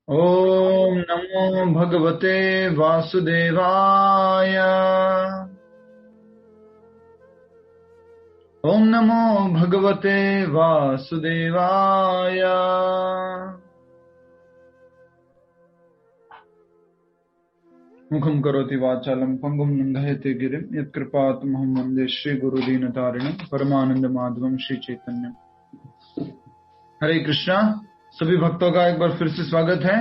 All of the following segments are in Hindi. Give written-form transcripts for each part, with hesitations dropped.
ओम नमो भगवते वासुदेवाय। ओम नमो भगवते वासुदेवाय। मुखं करोति वाचालं पंगुं लंघयते गिरिं यत्कृपातमहं वन्दे श्रीगुरुदीनतारिणं परमानंद माधवं श्री चैतन्य। हरे कृष्णा। सभी भक्तों का एक बार फिर से स्वागत है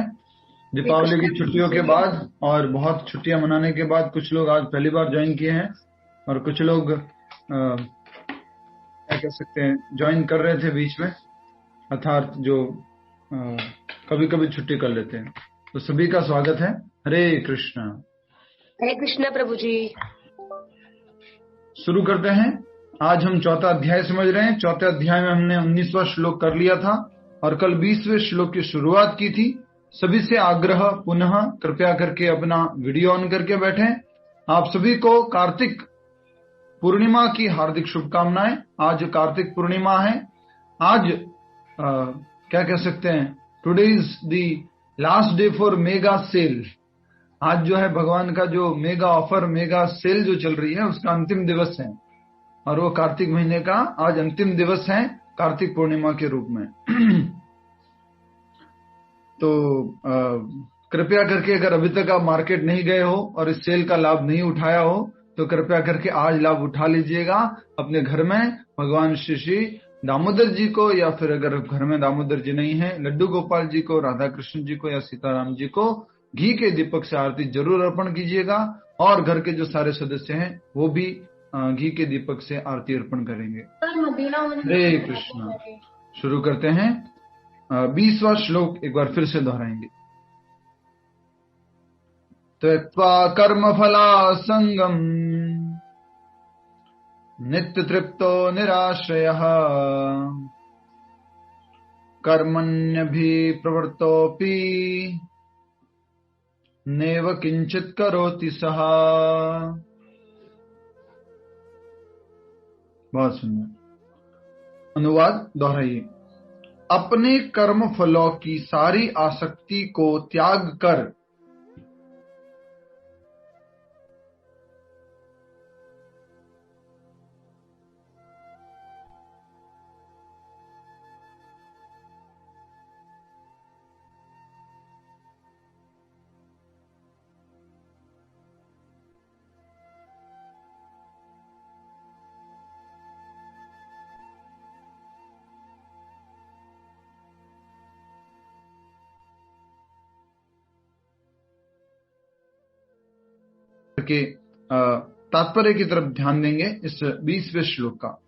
दीपावली की छुट्टियों के बाद और बहुत छुट्टियां मनाने के बाद। कुछ लोग आज पहली बार ज्वाइन किए हैं और कुछ लोग क्या कह सकते हैं ज्वाइन कर रहे थे बीच में, अर्थात जो कभी कभी छुट्टी कर लेते हैं। तो सभी का स्वागत है। हरे कृष्णा। हरे कृष्णा प्रभु जी। शुरू करते हैं। आज हम चौथा अध्याय समझ रहे हैं। चौथे अध्याय में हमने 19वां श्लोक कर लिया था और कल 20वें श्लोक की शुरुआत की थी। सभी से आग्रह पुनः कृपया करके अपना वीडियो ऑन करके बैठें। आप सभी को कार्तिक पूर्णिमा की हार्दिक शुभकामनाएं। आज कार्तिक पूर्णिमा है। आज क्या कह सकते हैं, today is the last day for mega sale. आज जो है भगवान का जो मेगा ऑफर, मेगा सेल जो चल रही है उसका अंतिम दिवस है और वो कार्तिक महीने का आज अंतिम दिवस है कार्तिक पूर्णिमा के रूप में। तो कृपया करके अगर अभी तक आप मार्केट नहीं गए हो और इस सेल का लाभ नहीं उठाया हो तो कृपया करके आज लाभ उठा लीजिएगा। अपने घर में भगवान श्री दामोदर जी को, या फिर अगर घर में दामोदर जी नहीं है, लड्डू गोपाल जी को, राधा कृष्ण जी को या सीताराम जी को घी के दीपक से आरती जरूर अर्पण कीजिएगा। और घर के जो सारे सदस्य हैं वो भी घी के दीपक से आरती अर्पण करेंगे। हरे कृष्णा। शुरू करते हैं। 20वां श्लोक एक बार फिर से दोहराएंगे। त्यक्त्वा कर्मफलासंगम् नित्य तृप्तो निराश्रयः कर्मण्यभिप्रवृत्तोऽपि नैव किंचित् करोति सः। बहुत सुंदर। अनुवाद दोहराइए। अपने कर्म फलों की सारी आसक्ति को त्याग कर के तात्पर्य की तरफ ध्यान देंगे। इस 20वें श्लोक का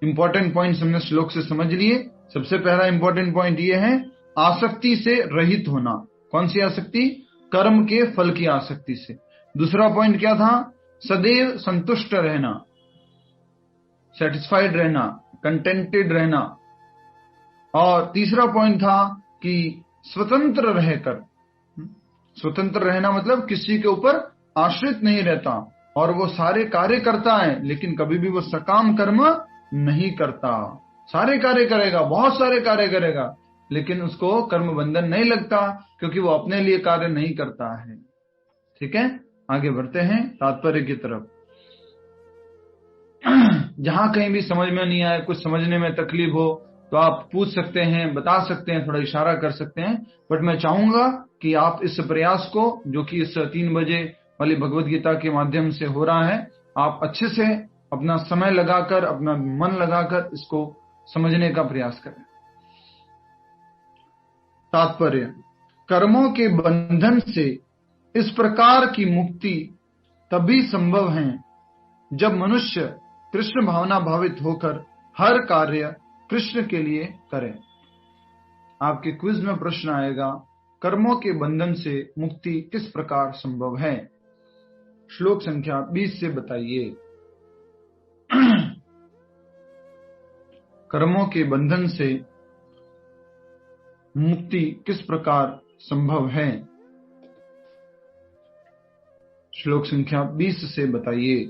इंपॉर्टेंट पॉइंट्स हमने श्लोक से समझ लिए। सबसे पहला इंपॉर्टेंट पॉइंट ये है आसक्ति से रहित होना। कौन सी आसक्ति? कर्म के फल की आसक्ति से। दूसरा पॉइंट क्या था? सदैव संतुष्ट रहना, सेटिस्फाइड रहना, कंटेंटेड रहना। और तीसरा पॉइंट था कि स्वतंत्र रहकर, स्वतंत्र रहना मतलब किसी के ऊपर आश्रित नहीं रहता और वो सारे कार्य करता है लेकिन कभी भी वो सकाम कर्म नहीं करता। सारे कार्य करेगा, बहुत सारे कार्य करेगा, लेकिन उसको कर्म बंधन नहीं लगता क्योंकि वो अपने लिए कार्य नहीं करता है। ठीक है, आगे बढ़ते हैं तात्पर्य की तरफ। जहां कहीं भी समझ में नहीं आए, कुछ समझने में तकलीफ हो तो आप पूछ सकते हैं, बता सकते हैं, थोड़ा इशारा कर सकते हैं। बट मैं चाहूंगा कि आप इस प्रयास को, जो कि इस 3 बजे वाली भगवत गीता के माध्यम से हो रहा है, आप अच्छे से अपना समय लगाकर, अपना मन लगाकर इसको समझने का प्रयास करें। तात्पर्य: कर्मों के बंधन से इस प्रकार की मुक्ति तभी संभव है जब मनुष्य कृष्ण भावना भावित होकर हर कार्य कृष्ण के लिए करे। आपके क्विज में प्रश्न आएगा, कर्मों के बंधन से मुक्ति किस प्रकार संभव है? श्लोक संख्या 20 से बताइए। कर्मों के बंधन से मुक्ति किस प्रकार संभव है? श्लोक संख्या 20 से बताइए।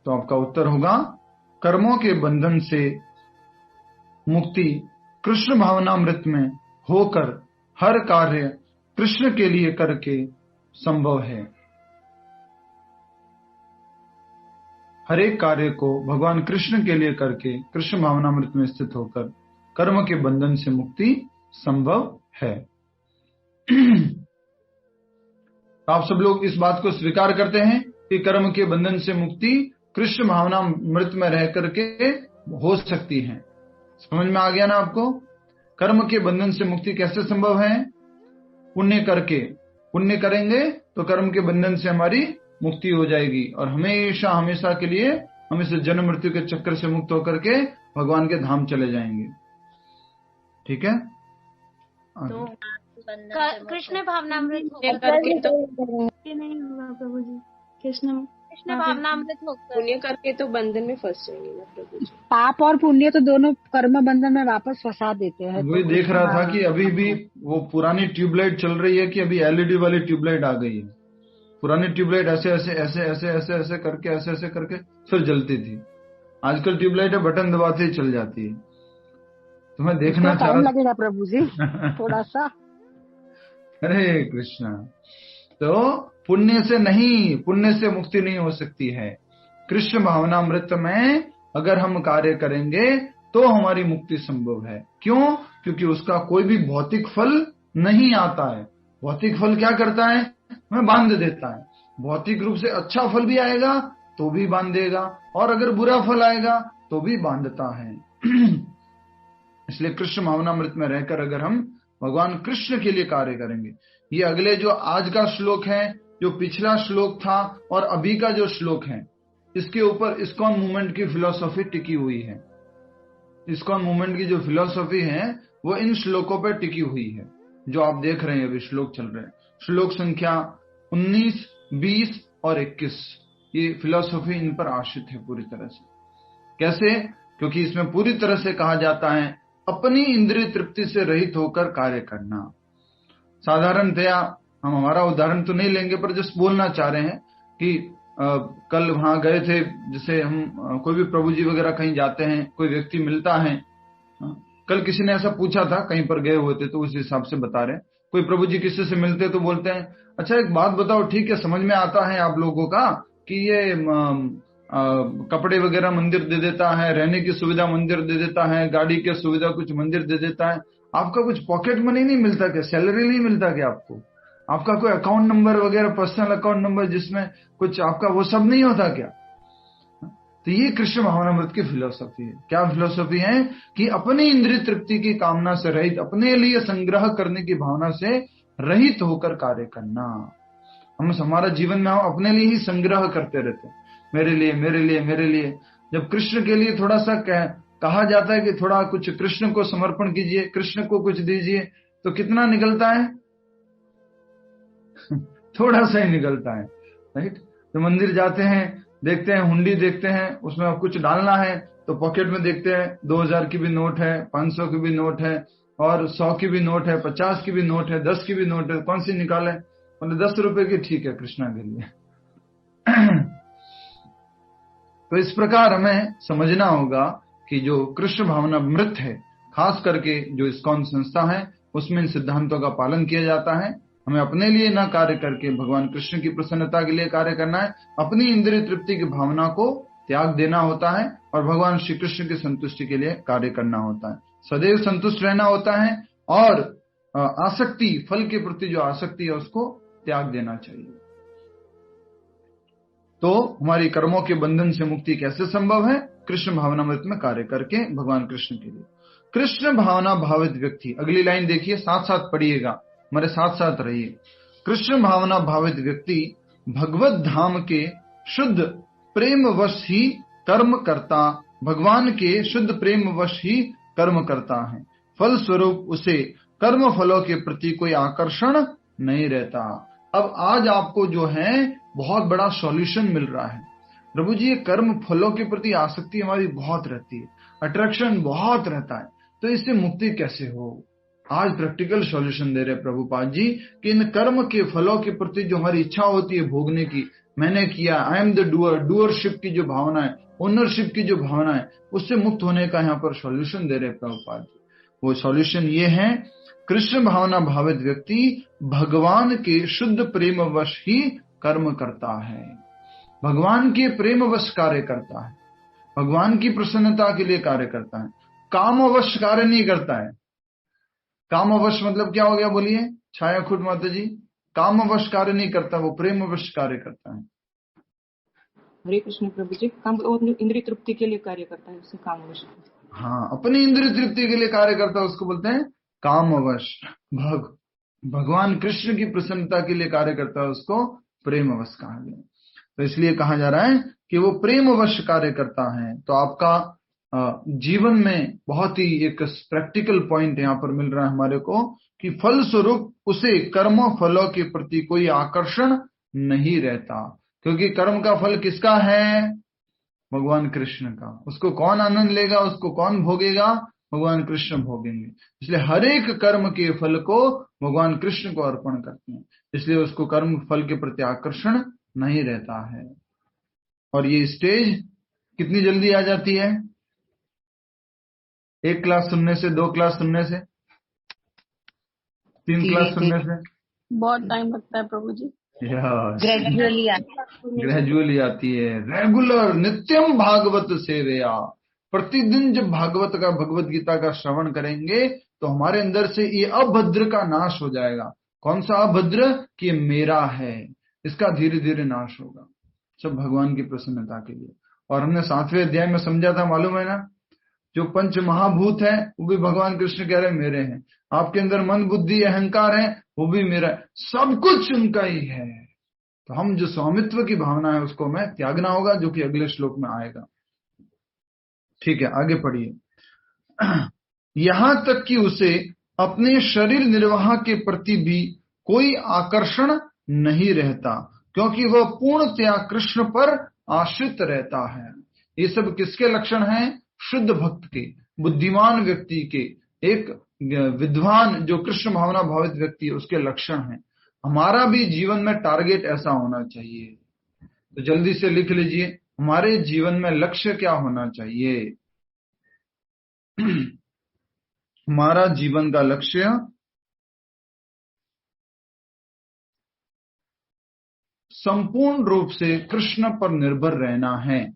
तो आपका उत्तर होगा, कर्मों के बंधन से मुक्ति कृष्ण भावनामृत में होकर हर कार्य कृष्ण के लिए करके संभव है। हर एक कार्य को भगवान कृष्ण के लिए करके कृष्ण भावनामृत में स्थित होकर कर्म के बंधन से मुक्ति संभव है। आप सब लोग इस बात को स्वीकार करते हैं कि कर्म के बंधन से मुक्ति कृष्ण भावनामृत में रह करके हो सकती है। समझ में आ गया ना आपको? कर्म के बंधन से मुक्ति कैसे संभव है? पुण्य करके, पुण्य करेंगे तो कर्म के बंधन से हमारी मुक्ति हो जाएगी और हमेशा हमेशा के लिए हम इस जन्म मृत्यु के चक्कर से मुक्त होकर के भगवान के धाम चले जाएंगे। ठीक है? तो कृष्ण भावनामृत करके तो नहीं होगा प्रभु जी। कृष्ण भावनामृत होकर पुण्य करके तो बंधन में फंस जाएंगे ना प्रभु जी। पाप और पुण्य तो दोनों कर्म बंधन में वापस फंसा देते हैं। वही देख रहा था कि अभी भी वो पुरानी ट्यूबलाइट चल रही है कि अभी एलईडी वाली ट्यूबलाइट आ गई है। पुरानी ट्यूबलाइट ऐसे ऐसे ऐसे ऐसे ऐसे ऐसे करके ऐसे ऐसे करके फिर जलती थी। आजकल ट्यूबलाइट बटन दबाते ही चल जाती है। तुम्हें देखना टाइम लगेगा प्रभु जी थोड़ा सा। हरे कृष्णा। तो पुण्य से नहीं, पुण्य से मुक्ति नहीं हो सकती है। कृष्ण भावनामृत में अगर हम कार्य करेंगे तो हमारी मुक्ति संभव है। क्यों? क्योंकि उसका कोई भी भौतिक फल नहीं आता है। भौतिक फल क्या करता है? हमें बांध देता है। भौतिक रूप से अच्छा फल भी आएगा तो भी बांधेगा और अगर बुरा फल आएगा तो भी बांधता है। इसलिए कृष्ण भावनामृत में रहकर अगर हम भगवान कृष्ण के लिए कार्य करेंगे, ये अगले जो आज का श्लोक है, जो पिछला श्लोक था और अभी का जो श्लोक है, इसके ऊपर इस्कॉन मूवमेंट की फिलॉसफी टिकी हुई है। इस्कॉन मूवमेंट की जो फिलॉसफी है वो इन श्लोकों पर टिकी हुई है जो आप देख रहे हैं। अभी श्लोक चल रहे हैं, श्लोक संख्या 19, 20 और 21। ये फिलॉसफी इन पर आश्रित है पूरी तरह से। कैसे? क्योंकि इसमें पूरी तरह से कहा जाता है अपनी इंद्रिय तृप्ति से रहित होकर कार्य करना। साधारणतया हम हमारा उदाहरण तो नहीं लेंगे पर जस्ट बोलना चाह रहे हैं कि कल वहां गए थे, जैसे हम कोई भी प्रभु जी वगैरह कहीं जाते हैं, कोई व्यक्ति मिलता है। कल किसी ने ऐसा पूछा था, कहीं पर गए हुए थे तो उस हिसाब से बता रहे, कोई प्रभु जी किसी से मिलते तो बोलते हैं अच्छा एक बात बताओ, ठीक है समझ में आता है आप लोगों का कि ये कपड़े वगैरह मंदिर दे देता है, रहने की सुविधा मंदिर दे देता है, गाड़ी की सुविधा कुछ मंदिर दे देता है, आपका कुछ पॉकेट मनी नहीं मिलता क्या? सैलरी नहीं मिलता क्या आपको? आपका कोई अकाउंट नंबर वगैरह, पर्सनल अकाउंट नंबर जिसमें कुछ आपका, वो सब नहीं होता क्या? तो ये कृष्ण भावनामृत की फिलॉसफी है। क्या फिलॉसफी है? कि अपनी इंद्रिय तृप्ति की कामना से रहित, अपने लिए संग्रह करने की भावना से रहित होकर कार्य करना। हम हमारा जीवन में हम अपने लिए ही संग्रह करते रहते हैं, मेरे लिए मेरे लिए मेरे लिए। जब कृष्ण के लिए थोड़ा सा कहा जाता है कि थोड़ा कुछ कृष्ण को समर्पण कीजिए, कृष्ण को कुछ दीजिए, तो कितना निकलता है? थोड़ा सा ही निकलता है, राइट? तो मंदिर जाते हैं, देखते हैं हुंडी देखते हैं, उसमें अब कुछ डालना है तो पॉकेट में देखते हैं 2000 की भी नोट है, 500 की भी नोट है और 100 की भी नोट है, 50 की भी नोट है, 10 की भी नोट है, कौन सी निकाले? मतलब 10 रुपए की ठीक है कृष्णा के लिए। तो इस प्रकार हमें समझना होगा कि जो कृष्ण भावनामृत है, खास करके जो इस्कॉन संस्था है, उसमें इन सिद्धांतों का पालन किया जाता है। हमें अपने लिए न कार्य करके भगवान कृष्ण की प्रसन्नता के लिए कार्य करना है, अपनी इंद्रिय तृप्ति की भावना को त्याग देना होता है और भगवान श्री कृष्ण की संतुष्टि के लिए कार्य करना होता है। सदैव संतुष्ट रहना होता है और आसक्ति, फल के प्रति जो आसक्ति है उसको त्याग देना चाहिए। तो हमारी कर्मों के बंधन से मुक्ति कैसे संभव है? कृष्ण भावनामृत में कार्य करके भगवान कृष्ण के लिए। कृष्ण भावना भावित व्यक्ति, अगली लाइन देखिए, साथ साथ पढ़िएगा, हमारे साथ साथ रहिए। कृष्ण भावना भावित व्यक्ति भगवत धाम के शुद्ध प्रेम वश ही कर्म करता, भगवान के शुद्ध प्रेम वश ही कर्म करता है। फल स्वरूप उसे कर्म फलों के प्रति कोई आकर्षण नहीं रहता। अब आज आपको जो है बहुत बड़ा सॉल्यूशन मिल रहा है। प्रभु जी, ये कर्म फलों के प्रति आसक्ति हमारी बहुत रहती है, अट्रैक्शन बहुत रहता है, तो इससे मुक्ति कैसे हो? आज प्रैक्टिकल सॉल्यूशन दे रहे प्रभुपाद जी कि इन कर्म के फलों के प्रति जो हमारी इच्छा होती है भोगने की, मैंने किया, I am the doer, doership की जो भावना है, ओनरशिप की जो भावना है, उससे मुक्त होने का यहाँ पर सॉल्यूशन दे रहे प्रभुपाद जी। वो सॉल्यूशन ये है, कृष्ण भावना भावित व्यक्ति भगवान के शुद्ध प्रेम वश ही कर्म करता है, भगवान के प्रेम वश कार्य करता है, भगवान की प्रसन्नता के लिए कार्य करता है, कामवश कार्य नहीं करता है। कामवश मतलब क्या हो गया बोलिए छाया खुद माता जी? कामवश कार्य नहीं करता, वो प्रेमवश कार्य करता है। हरे कृष्ण प्रभु जी। काम वो अपनी इंद्रिय तृप्ति के लिए कार्य करता है, उसे कामवश। हाँ, अपनी इंद्रिय तृप्ति के लिए कार्य करता है, उसको बोलते हैं कामवश। भगवान कृष्ण की प्रसन्नता के लिए कार्य करता है, उसको प्रेमवश कहा गया। तो इसलिए कहा जा रहा है कि वो प्रेमवश कार्य करता है। तो आपका जीवन में बहुत ही एक प्रैक्टिकल पॉइंट यहाँ पर मिल रहा है हमारे को कि फल स्वरूप उसे कर्म फलों के प्रति कोई आकर्षण नहीं रहता, क्योंकि कर्म का फल किसका है? भगवान कृष्ण का। उसको कौन आनंद लेगा, उसको कौन भोगेगा? भगवान कृष्ण भोगेंगे। इसलिए हर एक कर्म के फल को भगवान कृष्ण को अर्पण करते हैं, इसलिए उसको कर्म फल के प्रति आकर्षण नहीं रहता है। और ये स्टेज कितनी जल्दी आ जाती है? एक क्लास सुनने से, 2 क्लास सुनने से, 3 क्लास सुनने से बहुत टाइम लगता है प्रभु जी। ग्रेजुअली आती है। रेगुलर नित्यम भागवत सेवया, प्रतिदिन जब भागवत का, भगवत गीता का श्रवण करेंगे तो हमारे अंदर से ये अभद्र का नाश हो जाएगा। कौन सा अभद्र? कि ये मेरा है, इसका धीरे धीरे नाश होगा, सब भगवान की प्रसन्नता के लिए। और हमने 7वें अध्याय में समझा था, मालूम है ना, जो पंच महाभूत है वो भी भगवान कृष्ण कह रहे मेरे हैं। आपके अंदर मन बुद्धि अहंकार है, वो भी मेरा है, सब कुछ उनका ही है। तो हम जो स्वामित्व की भावना है उसको हमें त्यागना होगा, जो कि अगले श्लोक में आएगा। ठीक है, आगे पढ़िए। यहां तक कि उसे अपने शरीर निर्वाह के प्रति भी कोई आकर्षण नहीं रहता, क्योंकि वह पूर्णतया कृष्ण पर आश्रित रहता है। ये सब किसके लक्षण हैं? शुद्ध भक्त के, बुद्धिमान व्यक्ति के, एक विद्वान जो कृष्ण भावना भावित व्यक्ति है उसके लक्षण हैं। हमारा भी जीवन में टारगेट ऐसा होना चाहिए। तो जल्दी से लिख लीजिए, हमारे जीवन में लक्ष्य क्या होना चाहिए? हमारा जीवन का लक्ष्य संपूर्ण रूप से कृष्ण पर निर्भर रहना है,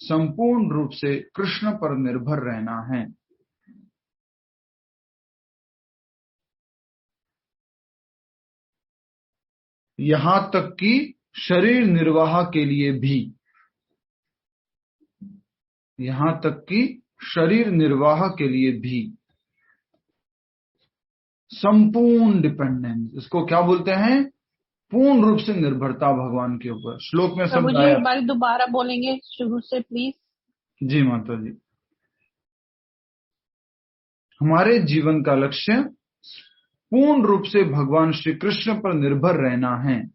संपूर्ण रूप से कृष्ण पर निर्भर रहना है। यहां तक कि शरीर निर्वाह के लिए भी, यहां तक कि शरीर निर्वाह के लिए भी संपूर्ण डिपेंडेंस, इसको क्या बोलते हैं? पूर्ण रूप से निर्भरता भगवान के ऊपर। श्लोक में सब एक बार दोबारा बोलेंगे शुरू से प्लीज। जी माता जी। हमारे जीवन का लक्ष्य पूर्ण रूप से भगवान श्री कृष्ण पर निर्भर रहना है,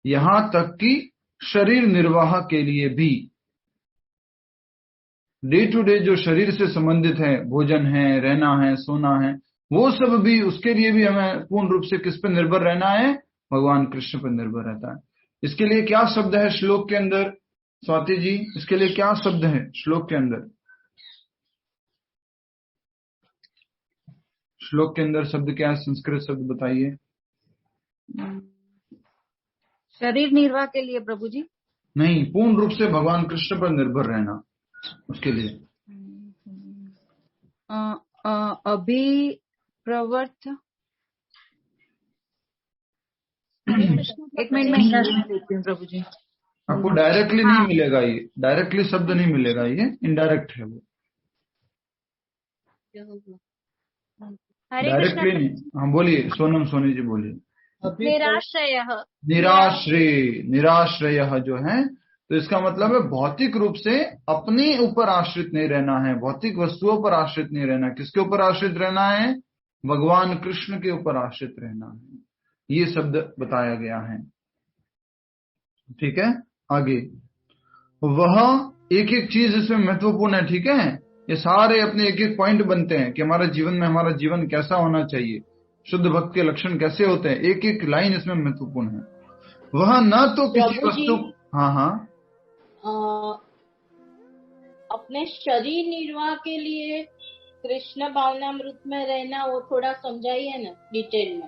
यहां तक कि शरीर निर्वाह के लिए भी। डे टू डे जो शरीर से संबंधित है, भोजन है, रहना है, सोना है, वो सब भी, उसके लिए भी हमें पूर्ण रूप से किस पर निर्भर रहना है? भगवान कृष्ण पर निर्भर रहता है। इसके लिए क्या शब्द है श्लोक के अंदर? स्वाति जी, इसके लिए क्या शब्द है श्लोक के अंदर? श्लोक के अंदर शब्द क्या है? संस्कृत शब्द बताइए। शरीर निर्वाह के लिए प्रभु जी? नहीं, पूर्ण रूप से भगवान कृष्ण पर निर्भर रहना, उसके लिए अभी प्रवर्त। एक मिनट में प्रभु जी। आपको डायरेक्टली नहीं मिलेगा, ये डायरेक्टली शब्द नहीं मिलेगा, ये इनडायरेक्ट है वो, डायरेक्टली नहीं। हाँ बोलिए सोनम, सोनी जी बोलिए। निराश्रय जो है, तो इसका मतलब है भौतिक रूप से अपने ऊपर आश्रित नहीं रहना है, भौतिक वस्तुओं पर आश्रित नहीं रहना। किसके ऊपर आश्रित रहना है? भगवान कृष्ण के ऊपर आश्रित रहना है, ये शब्द बताया गया है। ठीक है, आगे वह एक एक चीज इसमें महत्वपूर्ण है। ठीक है, ये सारे अपने एक एक पॉइंट बनते हैं कि हमारे जीवन में हमारा जीवन कैसा होना चाहिए, शुद्ध भक्त के लक्षण कैसे होते हैं, एक एक लाइन इसमें महत्वपूर्ण है। वह न तो किसी वस्तु, हाँ अपने शरीर निर्वाह के लिए कृष्ण भावनामृत में रहना वो थोड़ा समझाइए ना डिटेल में।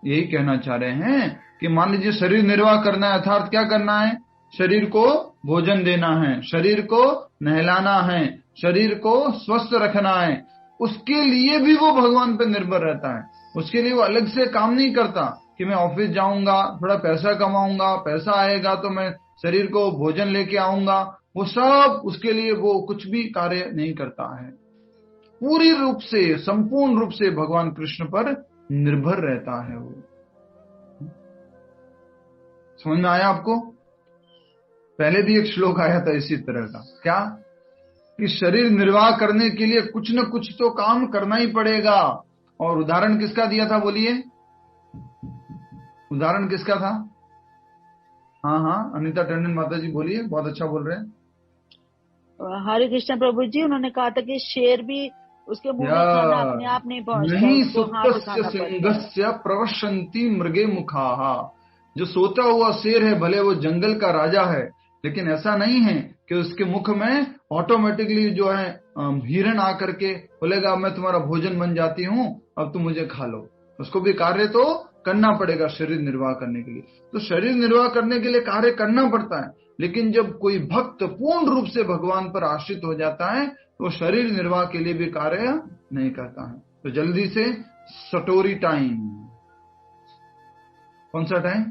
यही कहना चाह रहे हैं कि मान लीजिए शरीर निर्वाह करना है, अर्थात क्या करना है? शरीर को भोजन देना है, शरीर को नहलाना है, शरीर को स्वस्थ रखना है। उसके लिए भी वो भगवान पर निर्भर रहता है। उसके लिए वो अलग से काम नहीं करता कि मैं ऑफिस जाऊंगा, थोड़ा पैसा कमाऊंगा, पैसा आएगा तो मैं शरीर को भोजन लेके आऊंगा। वो सब उसके लिए वो कुछ भी कार्य नहीं करता है। पूरी रूप से, संपूर्ण रूप से भगवान कृष्ण पर निर्भर रहता है वो। समझ में आया आपको? पहले भी एक श्लोक आया था इसी तरह का, क्या कि शरीर निर्वाह करने के लिए कुछ न कुछ तो काम करना ही पड़ेगा। और उदाहरण किसका दिया था बोलिए? उदाहरण किसका था? हाँ, अनीता टंडन माता जी बोलिए, बहुत अच्छा बोल रहे हैं। हरे कृष्ण प्रभु जी, उन्होंने कहा था कि शेर भी उसके मुंह में खाना अपने आप नहीं पहुंचता, नहीं उसको हाथ सुप्तस्य उठाना पड़ता है। सिंहस्य प्रवशन्ति मृगे मुखाहा। जो सोता हुआ शेर है, भले वो जंगल का राजा है, लेकिन ऐसा नहीं है कि उसके मुख में ऑटोमेटिकली जो है हिरण आकर के बोलेगा मैं तुम्हारा भोजन बन जाती हूँ, अब तुम मुझे खा लो। उसको भी कार्य तो करना पड़ेगा शरीर निर्वाह करने के लिए। तो शरीर निर्वाह करने के लिए कार्य करना पड़ता है। लेकिन जब कोई भक्त पूर्ण रूप से भगवान पर आश्रित हो जाता है तो शरीर निर्वाह के लिए भी कार्य नहीं करता है। तो जल्दी से सटोरी टाइम। कौन सा टाइम?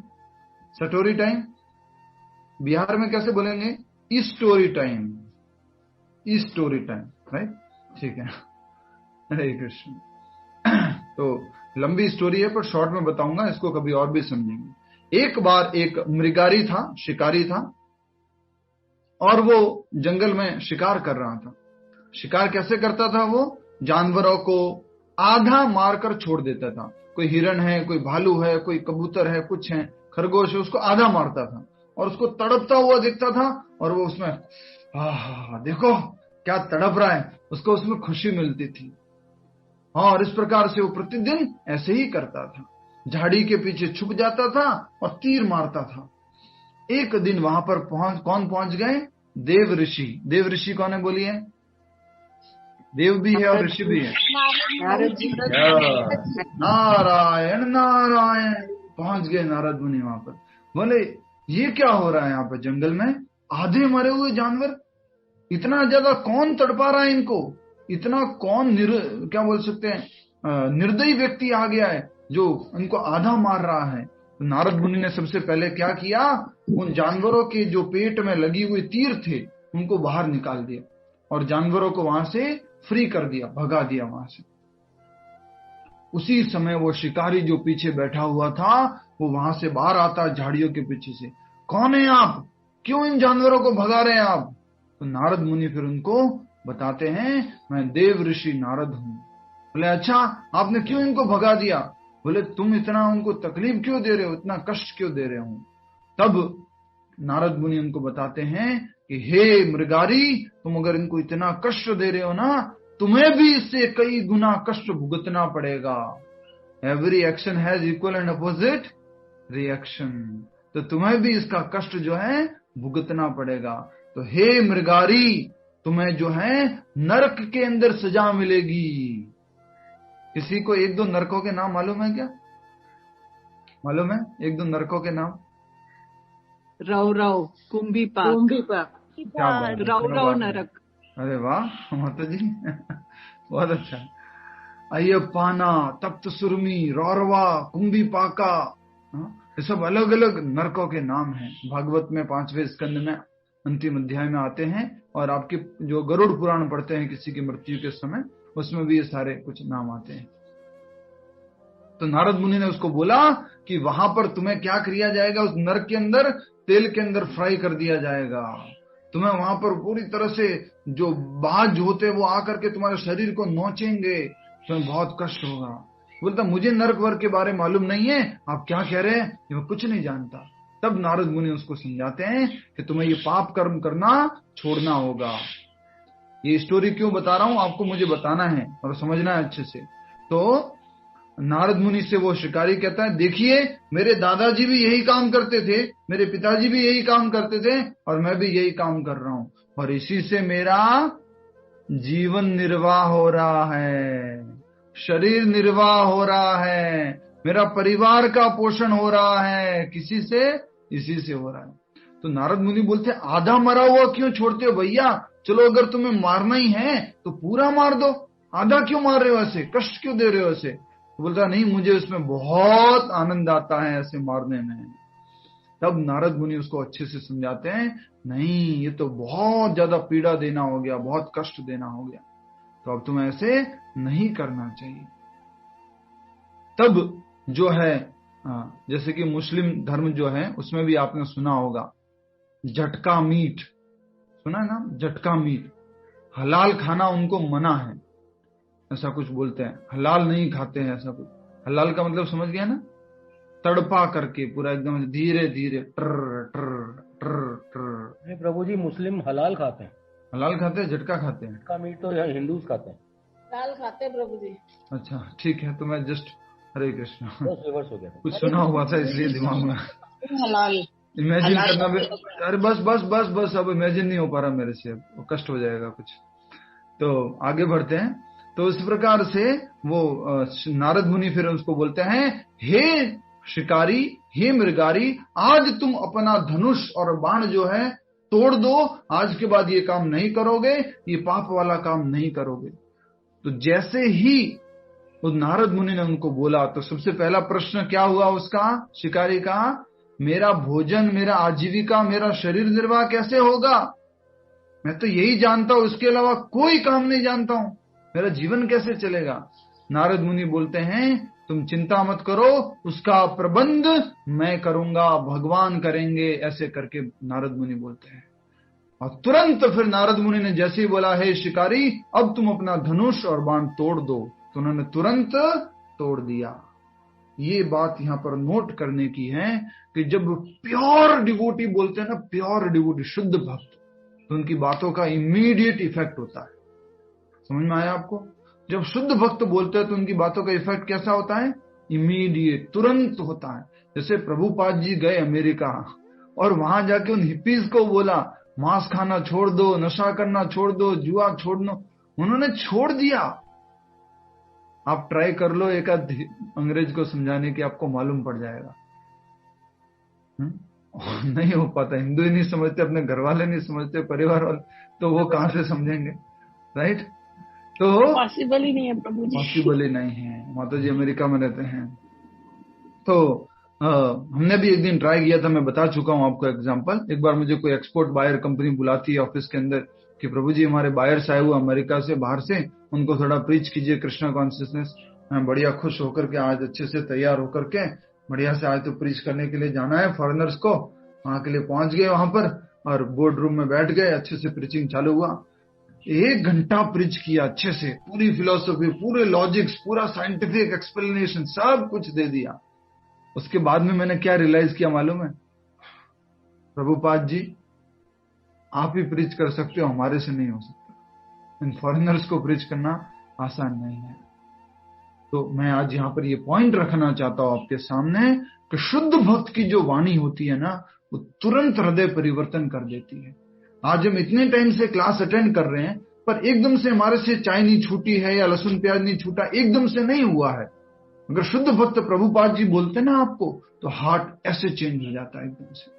सटोरी टाइम। बिहार में कैसे बोलेंगे? Story time. Story time, right? ठीक है। हरे कृष्ण। तो लंबी स्टोरी है पर शॉर्ट में बताऊंगा, इसको कभी और भी समझेंगे। एक बार एक मृगारी था, शिकारी था, और वो जंगल में शिकार कर रहा था। शिकार कैसे करता था? वो जानवरों को आधा मारकर छोड़ देता था। कोई हिरण है, कोई भालू है, कोई कबूतर है, कुछ है, खरगोश है, उसको आधा मारता था और उसको तड़पता हुआ दिखता था। और वो उसमें देखो क्या तड़प रहा है, उसको उसमें खुशी मिलती थी। और इस प्रकार से वो प्रतिदिन ऐसे ही करता था। झाड़ी के पीछे छुप जाता था और तीर मारता था। एक दिन वहां पर कौन पहुंच गए? देव ऋषि। देव ऋषि कौन है बोलिए? देव भी है और ऋषि भी है। नारायण नारायण। पहुंच गए नारद मुनि वहां पर। बोले ये क्या हो रहा है यहाँ पर जंगल में? आधे मरे हुए जानवर, इतना ज्यादा कौन तड़पा रहा है इनको? इतना कौन क्या बोल सकते हैं, निर्दयी व्यक्ति आ गया है जो इनको आधा मार रहा है। तो नारद मुनि ने सबसे पहले क्या किया? उन जानवरों के जो पेट में लगी हुई तीर थे उनको बाहर निकाल दिया और जानवरों को वहां से फ्री कर दिया, भगा दिया वहां से। उसी समय वो शिकारी जो पीछे बैठा हुआ था वो वहां से बाहर आता झाड़ियों के पीछे से। कौन है आप? क्यों इन जानवरों को भगा रहे हैं आप? तो नारद मुनि फिर उनको बताते हैं मैं देव ऋषि नारद हूं। बोले अच्छा, आपने क्यों इनको भगा दिया? बोले तुम इतना उनको तकलीफ क्यों दे रहे हो, इतना कष्ट क्यों दे रहे हो? तब नारद मुनि उनको बताते हैं कि हे मृगारी, तुम अगर इनको इतना कष्ट दे रहे हो ना, तुम्हें भी इससे कई गुना कष्ट भुगतना पड़ेगा। Every action has equal and opposite reaction. तो तुम्हें भी इसका कष्ट जो है भुगतना पड़ेगा। तो हे मृगारी, तुम्हें जो है नरक के अंदर सजा मिलेगी। किसी को एक दो नरकों के नाम मालूम है क्या? मालूम है एक दो नरकों के नाम? रव, कुंभी पाक, रव नरक। अरे वाह माता जी, बहुत अच्छा। अय्यपाना, तप्त सुरमी, रौरवा, कुंभी पाका, ये सब अलग अलग नरकों के नाम हैं। भागवत में 5वें स्कंद में अंतिम अध्याय में आते हैं। और आपके जो गरुड़ पुराण पढ़ते हैं किसी की मृत्यु के समय, उसमें भी ये सारे कुछ नाम आते हैं। तो नारद मुनि ने उसको बोला कि वहां पर तुम्हें क्या किया जाएगा? उस नरक के अंदर तेल के अंदर फ्राई कर दिया जाएगा। तुम्हें वहां पर पूरी तरह से जो बाज होते वो आकर के तुम्हारे शरीर को नोचेंगे, तुम्हें बहुत कष्ट होगा। बोलता मुझे नरक वर्ग के बारे में मालूम नहीं है, आप क्या कह रहे हैं, ये मैं कुछ नहीं जानता। तब नारद मुनि उसको समझाते हैं कि तुम्हें ये पाप कर्म करना छोड़ना होगा। ये स्टोरी क्यों बता रहा हूं आपको, मुझे बताना है और समझना है अच्छे से। तो नारद मुनि से वो शिकारी कहता है देखिए मेरे दादाजी भी यही काम करते थे, मेरे पिताजी भी यही काम करते थे और मैं भी यही काम कर रहा हूं, और इसी से मेरा जीवन निर्वाह हो रहा है, शरीर निर्वाह हो रहा है, मेरा परिवार का पोषण हो रहा है, किसी से, इसी से हो रहा है। तो नारद मुनि बोलते आधा मरा हुआ क्यों छोड़ते हो भैया, चलो अगर तुम्हें मारना ही है तो पूरा मार दो, आधा क्यों मार रहे हो ऐसे, कष्ट क्यों दे रहे हो ऐसे। तो बोलता नहीं, मुझे उसमें बहुत आनंद आता है ऐसे मारने में। तब नारद मुनि उसको अच्छे से समझाते हैं, नहीं ये तो बहुत ज्यादा पीड़ा देना हो गया, बहुत कष्ट देना हो गया, तो अब तुम्हें ऐसे नहीं करना चाहिए। तब जो है जैसे कि मुस्लिम धर्म जो है उसमें भी आपने सुना होगा झटका मीट, सुना है ना, झटका मीट, हलाल खाना उनको मना है, ऐसा कुछ बोलते हैं, हलाल नहीं खाते हैं ऐसा कुछ। हलाल का मतलब समझ गया ना, तड़पा करके पूरा एकदम धीरे धीरे टर टर टर टर। प्रभु जी मुस्लिम हलाल खाते हैं, हलाल खाते हैं, झटका खाते हैं, झटका मीट तो हिंदूज खाते हैं, दाल खाते प्रभु जी। अच्छा ठीक है, तो मैं जस्ट हरे कृष्ण रिवर्स हो गया, कुछ सुना हुआ था इसलिए दिमाग में हलाल इमेजिन करना भी, अरे बस बस बस बस अब इमेजिन नहीं हो पा रहा मेरे से, अब कष्ट हो जाएगा कुछ। तो आगे बढ़ते हैं। तो इस प्रकार से वो नारद मुनि फिर उसको बोलते हैं, हे शिकारी, हे मृगारी, आज तुम अपना धनुष और बाण जो है तोड़ दो, आज के बाद ये काम नहीं करोगे, ये पाप वाला काम नहीं करोगे। तो जैसे ही उस नारद मुनि ने उनको बोला तो सबसे पहला प्रश्न क्या हुआ उसका, शिकारी का, मेरा भोजन, मेरा आजीविका, मेरा शरीर निर्वाह कैसे होगा, मैं तो यही जानता हूं, इसके अलावा कोई काम नहीं जानता हूं, मेरा जीवन कैसे चलेगा। नारद मुनि बोलते हैं तुम चिंता मत करो, उसका प्रबंध मैं करूंगा, भगवान करेंगे, ऐसे करके नारद मुनि बोलते हैं। और तुरंत फिर नारद मुनि ने जैसे ही बोला, हे शिकारी अब तुम अपना धनुष और बाण तोड़ दो, तो उन्होंने तुरंत तोड़ दिया। ये बात यहां पर नोट करने की है कि जब प्योर डिवोटी बोलते हैं ना, प्योर डिवोटी, शुद्ध भक्त, तो उनकी बातों का इमीडिएट इफेक्ट होता है। समझ में आया आपको? जब शुद्ध भक्त बोलते हैं तो उनकी बातों का इफेक्ट कैसा होता है, इमीडिएट, तुरंत होता है। जैसे प्रभुपाद जी गए अमेरिका और वहां जाके उन हिप्पीज को बोला मांस खाना छोड़ दो, नशा करना छोड़ दो, जुआ छोड़ दो, उन्होंने छोड़ दिया। आप ट्राई कर लो एक आध अंग्रेज को समझाने की, आपको मालूम पड़ जाएगा। नहीं हो पाता, हिंदू ही नहीं समझते, अपने घर वाले नहीं समझते, परिवार वाले, तो वो कहां से समझेंगे, राइट? तो पॉसिबल ही नहीं है प्रभु जी, पॉसिबल ही नहीं है। माता जी अमेरिका में रहते हैं। तो हमने भी एक दिन ट्राई किया था, मैं बता चुका हूं आपको एग्जांपल। एक बार मुझे कोई एक्सपोर्ट बायर कंपनी बुलाती है ऑफिस के अंदर कि प्रभु जी हमारे बायर्स आए हुए अमेरिका से, बाहर से, उनको थोड़ा प्रीच कीजिए कृष्णा कॉन्शियसनेस। मैं बढ़िया खुश होकर के आज अच्छे से तैयार होकर के बढ़िया से आज तो प्रीच करने के लिए जाना है फॉरेनर्स को, वहां के लिए पहुंच गए वहां पर और बोर्ड रूम में बैठ गए, अच्छे से प्रीचिंग चालू हुआ। 1 घंटा प्रीच किया अच्छे से, पूरी फिलोसफी, पूरे लॉजिक्स, पूरा साइंटिफिक एक्सप्लेनेशन सब कुछ दे दिया। उसके बाद में मैंने क्या रियलाइज किया मालूम है, प्रभुपाद जी आप ही प्रीच कर सकते हो, हमारे से नहीं हो सकता, इन फॉरेनर्स को प्रीच करना आसान नहीं है। तो मैं आज यहाँ पर ये पॉइंट रखना चाहता हूं आपके सामने कि शुद्ध भक्त की जो वाणी होती है ना, वो तुरंत हृदय परिवर्तन कर देती है। आज हम इतने टाइम से क्लास अटेंड कर रहे हैं, पर एकदम से हमारे से चाय नहीं छूटी है या लहसुन प्याज नहीं छूटा, एकदम से नहीं हुआ है। अगर शुद्ध भक्त प्रभुपाद जी बोलते ना आपको, तो हार्ट ऐसे चेंज हो जाता है एकदम से।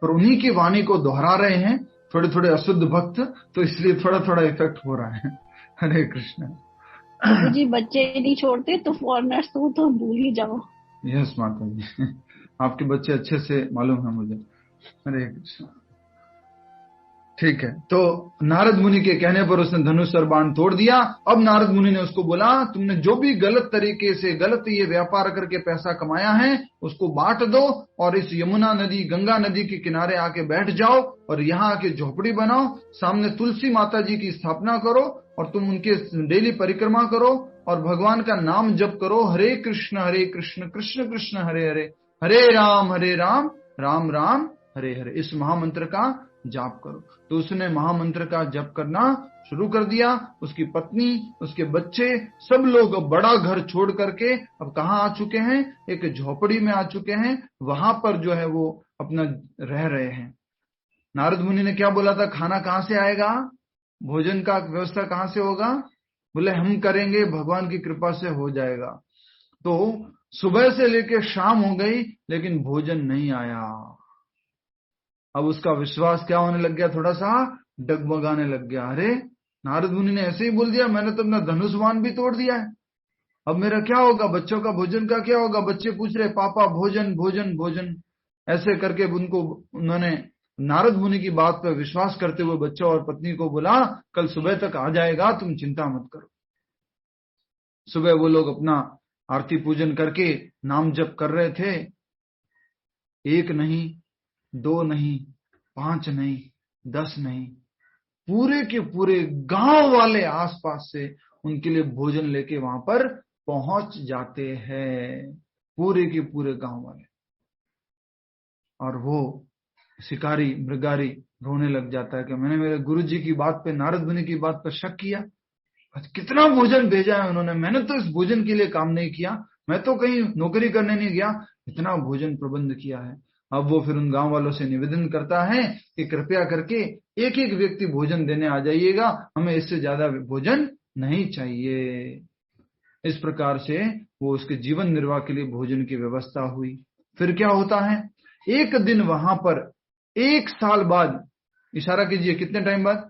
पर उन्हीं की वाणी को दोहरा रहे हैं थोड़े थोड़े अशुद्ध भक्त, तो इसलिए थोड़ा थोड़ा इफेक्ट हो रहा है। हरे कृष्ण। प्रभु जी बच्चे नहीं छोड़ते तो फॉरनर्स तो भूल ही जाओ। यस माता जी, आपके बच्चे अच्छे से मालूम है मुझे। हरे कृष्ण। ठीक है, तो नारद मुनि के कहने पर उसने धनुष और बाण तोड़ दिया। अब नारद मुनि ने उसको बोला, तुमने जो भी गलत तरीके से गलत ये व्यापार करके पैसा कमाया है उसको बांट दो और इस यमुना नदी, गंगा नदी के किनारे आके बैठ जाओ और यहाँ आके झोपड़ी बनाओ, सामने तुलसी माता जी की स्थापना करो और तुम उनके डेली परिक्रमा करो और भगवान का नाम जप करो, हरे कृष्ण कृष्ण कृष्ण हरे हरे, हरे राम राम राम हरे हरे, इस महामंत्र का जाप करो। तो उसने महामंत्र का जप करना शुरू कर दिया। उसकी पत्नी, उसके बच्चे, सब लोग बड़ा घर छोड़ करके अब कहाँ आ चुके हैं, एक झोपड़ी में आ चुके हैं। वहां पर जो है वो अपना रह रहे हैं। नारद मुनि ने क्या बोला था, खाना कहाँ से आएगा, भोजन का व्यवस्था कहाँ से होगा? बोले हम करेंगे, भगवान की कृपा से हो जाएगा। तो सुबह से लेकर शाम हो गई लेकिन भोजन नहीं आया। अब उसका विश्वास क्या होने लग गया? थोड़ा सा डगमगाने लग गया। अरे नारद मुनि ने ऐसे ही बोल दिया, मैंने तो अपना धनुष्वान भी तोड़ दिया है, अब मेरा क्या होगा? बच्चों का भोजन का क्या होगा? बच्चे पूछ रहे पापा भोजन भोजन भोजन। ऐसे करके उन्होंने नारद मुनि की बात पर विश्वास करते हुए बच्चों और पत्नी को बोला कल सुबह तक आ जाएगा, तुम चिंता मत करो। सुबह वो लोग अपना आरती पूजन करके नाम जप कर रहे थे। 1 नहीं, 2 नहीं, 5 नहीं, 10 नहीं, पूरे के पूरे गांव वाले आसपास से उनके लिए भोजन लेके वहां पर पहुंच जाते हैं, पूरे के पूरे गांव वाले। और वो शिकारी मृगारी रोने लग जाता है कि मैंने मेरे गुरु जी की बात पे, नारद मुनि की बात पर शक किया। कितना भोजन भेजा है उन्होंने, मैंने तो इस भोजन के लिए काम नहीं किया, मैं तो कहीं नौकरी करने नहीं गया, इतना भोजन प्रबंध किया है। अब वो फिर उन गांव वालों से निवेदन करता है कि कृपया करके एक एक व्यक्ति भोजन देने आ जाइएगा, हमें इससे ज्यादा भोजन नहीं चाहिए। इस प्रकार से वो उसके जीवन निर्वाह के लिए भोजन की व्यवस्था हुई। फिर क्या होता है? एक दिन वहां पर 1 साल बाद, इशारा कीजिए कितने टाइम बाद,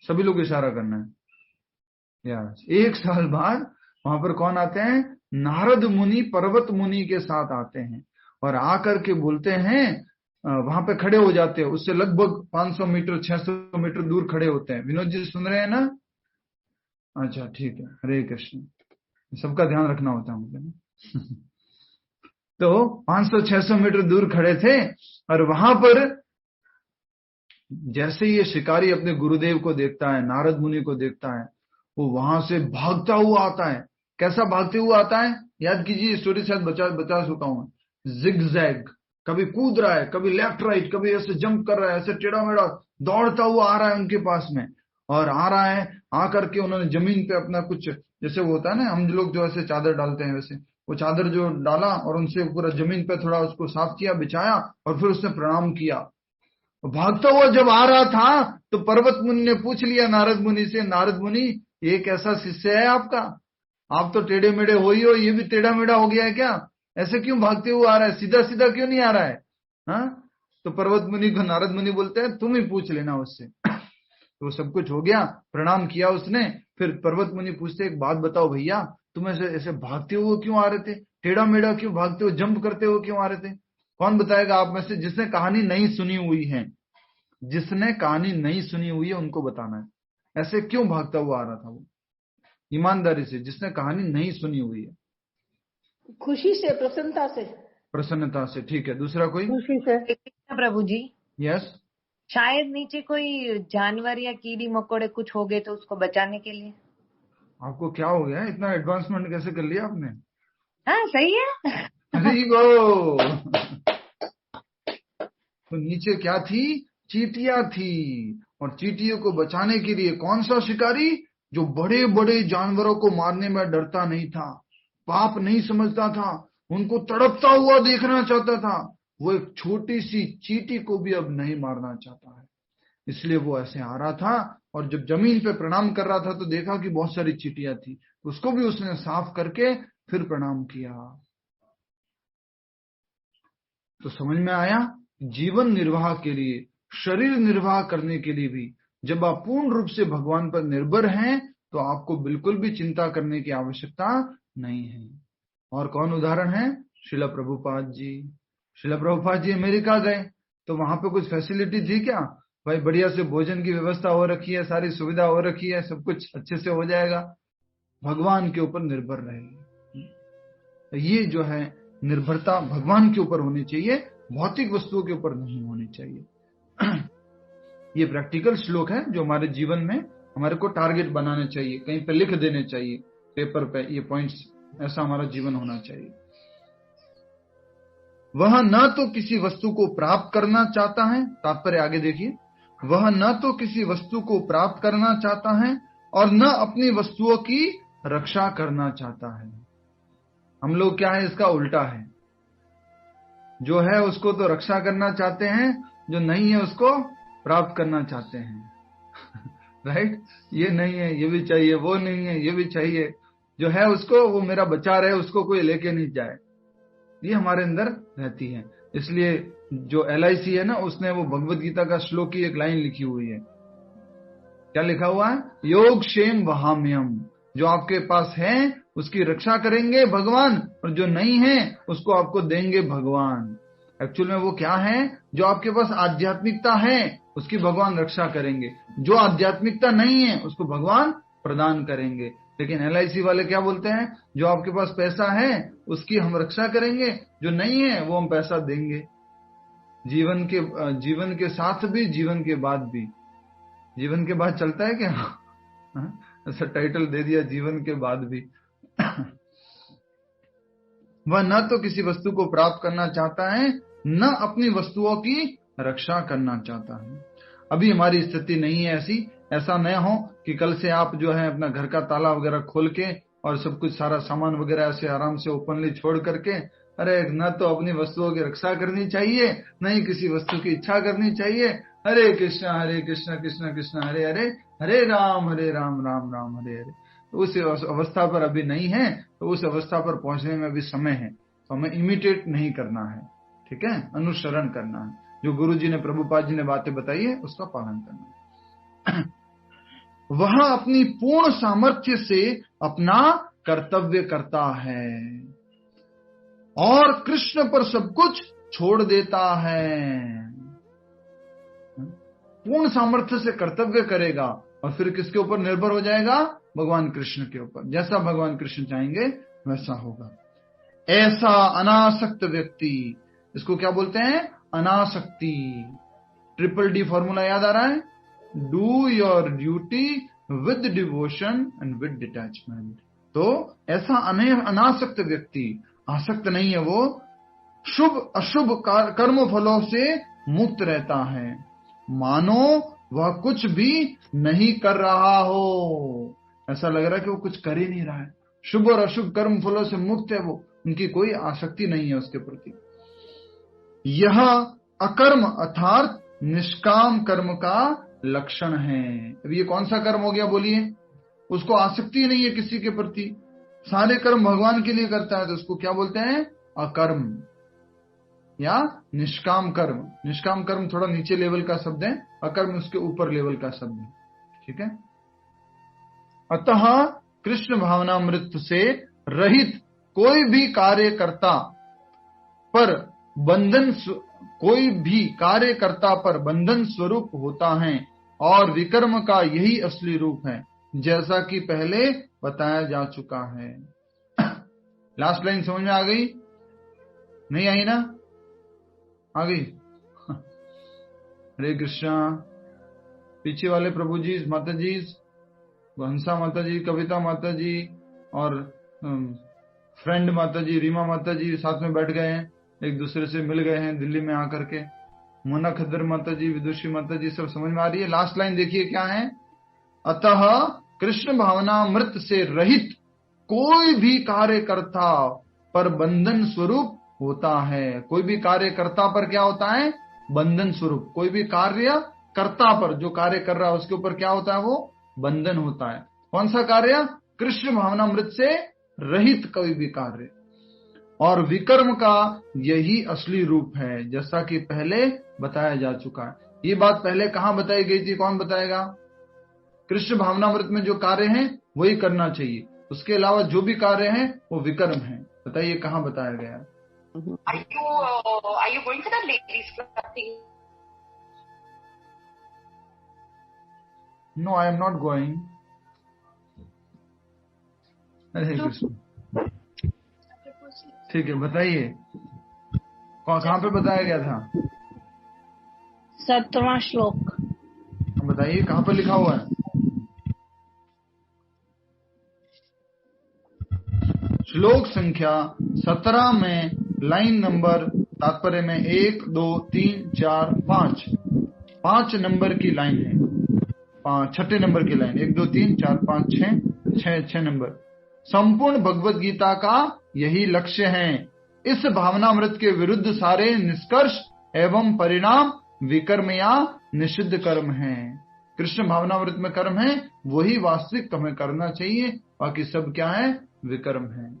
सभी लोग इशारा करना है यार। 1 साल बाद वहां पर कौन आते हैं? नारद मुनि पर्वत मुनि के साथ आते हैं और आकर के बोलते हैं, वहां पे खड़े हो जाते हैं, उससे लगभग 500 मीटर 600 मीटर दूर खड़े होते हैं। विनोद जी सुन रहे हैं ना? अच्छा ठीक है, हरे कृष्ण। सबका ध्यान रखना होता है मुझे। तो 500-600 मीटर दूर खड़े थे और वहां पर जैसे ये शिकारी अपने गुरुदेव को देखता है, नारद मुनि को देखता है, वो वहां से भागता हुआ आता है। कैसा भागते हुआ आता है? याद कीजिए, स्टोरी शायद बता चुका हूं। जिगजैग, कभी कूद रहा है, कभी लेफ्ट राइट, कभी ऐसे जंप कर रहा है, ऐसे टेढ़ा मेढ़ा दौड़ता हुआ आ रहा है उनके पास में। और आ रहा है, आकर के उन्होंने जमीन पे अपना कुछ, जैसे वो होता है ना हम लोग जो ऐसे चादर डालते हैं, वैसे वो चादर जो डाला और उनसे पूरा जमीन पे थोड़ा उसको साफ किया, बिछाया और फिर उसने प्रणाम किया। भागता हुआ जब आ रहा था तो पर्वत मुनि ने पूछ लिया नारद मुनि से, नारद मुनि ये कैसा शिष्य है आपका? आप तो टेढ़े मेढ़े हो ही हो, ये भी टेढ़ा मेढ़ा हो गया है क्या? ऐसे क्यों भागते हुए आ रहा है, सीधा सीधा क्यों नहीं आ रहा है? हाँ? तो पर्वत मुनि को नारद मुनि बोलते हैं तुम ही पूछ लेना उससे। तो सब कुछ हो गया, प्रणाम किया उसने। फिर पर्वत मुनि पूछते एक बात बताओ भैया, तुम ऐसे भागते हुए क्यों आ रहे थे? टेढ़ा मेढ़ा क्यों भागते हुए, जंप करते हुए क्यों आ रहे थे? कौन बताएगा आप में से जिसने कहानी नहीं सुनी हुई है? जिसने कहानी नहीं सुनी हुई है उनको बताना है, ऐसे क्यों भागता हुआ आ रहा था वो, ईमानदारी से, जिसने कहानी नहीं सुनी हुई है। खुशी से, प्रसन्नता से। प्रसन्नता से, ठीक है। दूसरा कोई? खुशी से। प्रभु जी, यस। शायद नीचे कोई जानवर या कीड़ी मकोड़े कुछ हो गए तो उसको बचाने के लिए। आपको क्या हो गया, इतना एडवांसमेंट कैसे कर लिया आपने? हाँ सही है। हरी गो। तो नीचे क्या थी? चींटियां थी। और चींटियों को बचाने के लिए कौन सा शिकारी? जो बड़े बड़े जानवरों को मारने में डरता नहीं था, पाप नहीं समझता था, उनको तड़पता हुआ देखना चाहता था, वो एक छोटी सी चींटी को भी अब नहीं मारना चाहता है। इसलिए वो ऐसे आ रहा था और जब जमीन पे प्रणाम कर रहा था तो देखा कि बहुत सारी चींटियां थी, उसको भी उसने साफ करके फिर प्रणाम किया। तो समझ में आया, जीवन निर्वाह के लिए, शरीर निर्वाह करने के लिए भी जब आप पूर्ण रूप से भगवान पर निर्भर हैं तो आपको बिल्कुल भी चिंता करने की आवश्यकता नहीं है। और कौन उदाहरण है? श्रील प्रभुपाद जी। श्रील प्रभुपाद जी अमेरिका गए तो वहां पे कुछ फैसिलिटी थी क्या? भाई बढ़िया से भोजन की व्यवस्था हो रखी है, सारी सुविधा हो रखी है, सब कुछ अच्छे से हो जाएगा। भगवान के ऊपर निर्भर रहे। ये जो है निर्भरता भगवान के ऊपर होनी चाहिए, भौतिक वस्तुओं के ऊपर नहीं होनी चाहिए। ये प्रैक्टिकल श्लोक है जो हमारे जीवन में हमारे को टारगेट बनाने चाहिए, कहीं पे लिख देने चाहिए पेपर पे, ये पॉइंट्स, ऐसा हमारा जीवन होना चाहिए। वह न तो किसी वस्तु को प्राप्त करना चाहता है, तात्पर्य आगे देखिए, वह न तो किसी वस्तु को प्राप्त करना चाहता है और न अपनी वस्तुओं की रक्षा करना चाहता है। हम लोग क्या है, इसका उल्टा है। जो है उसको तो रक्षा करना चाहते हैं, जो नहीं है उसको प्राप्त करना चाहते हैं। राइट, ये नहीं है, ये भी चाहिए, वो नहीं है, ये भी चाहिए, जो है उसको, वो मेरा बचा रहे, उसको कोई लेके नहीं जाए, ये हमारे अंदर रहती है। इसलिए जो LIC है ना, उसने वो भगवत गीता का श्लोक की एक लाइन लिखी हुई है। क्या लिखा हुआ है? योग क्षेम वहाम्यम, जो आपके पास है उसकी रक्षा करेंगे भगवान, और जो नहीं है उसको आपको देंगे भगवान। एक्चुअल में वो क्या है? जो आपके पास आध्यात्मिकता है उसकी भगवान रक्षा करेंगे, जो आध्यात्मिकता नहीं है उसको भगवान प्रदान करेंगे। लेकिन LIC वाले क्या बोलते हैं? जो आपके पास पैसा है उसकी हम रक्षा करेंगे, जो नहीं है वो हम पैसा देंगे, जीवन के साथ भी, जीवन के बाद भी। जीवन के बाद चलता है क्या? ऐसा टाइटल दे दिया, जीवन के बाद भी। वह न तो किसी वस्तु को प्राप्त करना चाहता है, न अपनी वस्तुओं की रक्षा करना चाहता है। अभी हमारी स्थिति नहीं है ऐसी। ऐसा न हो कि कल से आप जो है अपना घर का ताला वगैरह खोल के और सब कुछ सारा सामान वगैरह ऐसे आराम से ओपनली छोड़ करके, अरे न तो अपनी वस्तुओं की रक्षा करनी चाहिए, न ही किसी वस्तु की इच्छा करनी चाहिए। हरे कृष्णा कृष्ण कृष्ण हरे हरे, हरे राम राम राम हरे हरे। तो उस अवस्था पर अभी नहीं है, तो उस अवस्था पर पहुंचने में अभी समय है। तो हमें इमिटेट नहीं करना है, ठीक है, अनुसरण करना है। जो गुरु जी ने, प्रभुपाद जी ने बातें बताई है उसका पालन करना है। वह अपनी पूर्ण सामर्थ्य से अपना कर्तव्य करता है और कृष्ण पर सब कुछ छोड़ देता है। पूर्ण सामर्थ्य से कर्तव्य करेगा और फिर किसके ऊपर निर्भर हो जाएगा? भगवान कृष्ण के ऊपर। जैसा भगवान कृष्ण चाहेंगे वैसा होगा। ऐसा अनासक्त व्यक्ति, इसको क्या बोलते हैं? अनासक्ति। DDD फॉर्मूला याद आ रहा है? Do your duty with devotion and with detachment. तो ऐसा अनासक्त व्यक्ति, आसक्त नहीं है वो, शुभ अशुभ कर्म फलों से मुक्त रहता है, मानो वह कुछ भी नहीं कर रहा हो। ऐसा लग रहा है कि वो कुछ कर ही नहीं रहा है। शुभ और अशुभ कर्म फलों से मुक्त है वो, उनकी कोई आसक्ति नहीं है उसके प्रति। यह अकर्म अर्थात निष्काम कर्म का लक्षण है। अब ये कौन सा कर्म हो गया बोलिए? उसको आसक्ति नहीं है किसी के प्रति, सारे कर्म भगवान के लिए करता है, तो उसको क्या बोलते हैं? अकर्म या निष्काम कर्म। निष्काम कर्म थोड़ा नीचे लेवल का शब्द है, अकर्म उसके ऊपर लेवल का शब्द है, ठीक है। अतः कृष्ण भावनामृत से रहित कोई भी कार्यकर्ता पर बंधन स्वरूप होता है और विकर्म का यही असली रूप है, जैसा कि पहले बताया जा चुका है। लास्ट लाइन समझ में आ गई? नहीं आई ना? आ गई? हरे कृष्णा। पीछे वाले प्रभु जी, माता जी, हंसा माता जी, कविता माता जी और फ्रेंड माता जी, रीमा माता जी साथ में बैठ गए हैं, एक दूसरे से मिल गए हैं दिल्ली में आकर के। मोना खद्दर माता जी, विदुषी माता जी, सब समझ में आ रही है? लास्ट लाइन देखिए क्या है? अतः कृष्ण भावनामृत से रहित कोई भी कार्यकर्ता पर बंधन स्वरूप होता है। कोई भी कार्यकर्ता पर क्या होता है? बंधन स्वरूप। कोई भी कार्य कर्ता पर, जो कार्य कर रहा है उसके ऊपर क्या होता है? वो बंधन होता है। कौन सा कार्य? कृष्ण भावनामृत से रहित कोई भी कार्य। और विकर्म का यही असली रूप है, जैसा कि पहले बताया जा चुका है। ये बात पहले कहां बताई गई थी? कौन बताएगा? कृष्ण भावनामृत में जो कार्य है वही करना चाहिए, उसके अलावा जो भी कार्य है वो विकर्म है। बताइए कहां बताया गया? Are you going to the ladies club thing? No, I am not going. हरे कृष्ण। ठीक है, बताइए कहां पे बताया गया था? 17वां श्लोक। बताइए कहां पे लिखा हुआ है? श्लोक संख्या 17 में लाइन नंबर, तात्पर्य में 1 2 3 4 5 नंबर की लाइन है। छठे नंबर की लाइन, 1 2 3 4 5 6 नंबर। संपूर्ण भगवत गीता का यही लक्ष्य है। इस भावनामृत के विरुद्ध सारे निष्कर्ष एवं परिणाम विकर्म या निषिद्ध कर्म है। कृष्ण भावनामृत में कर्म है वही वास्तविक हमें करना चाहिए, बाकी सब क्या है, विकर्म है।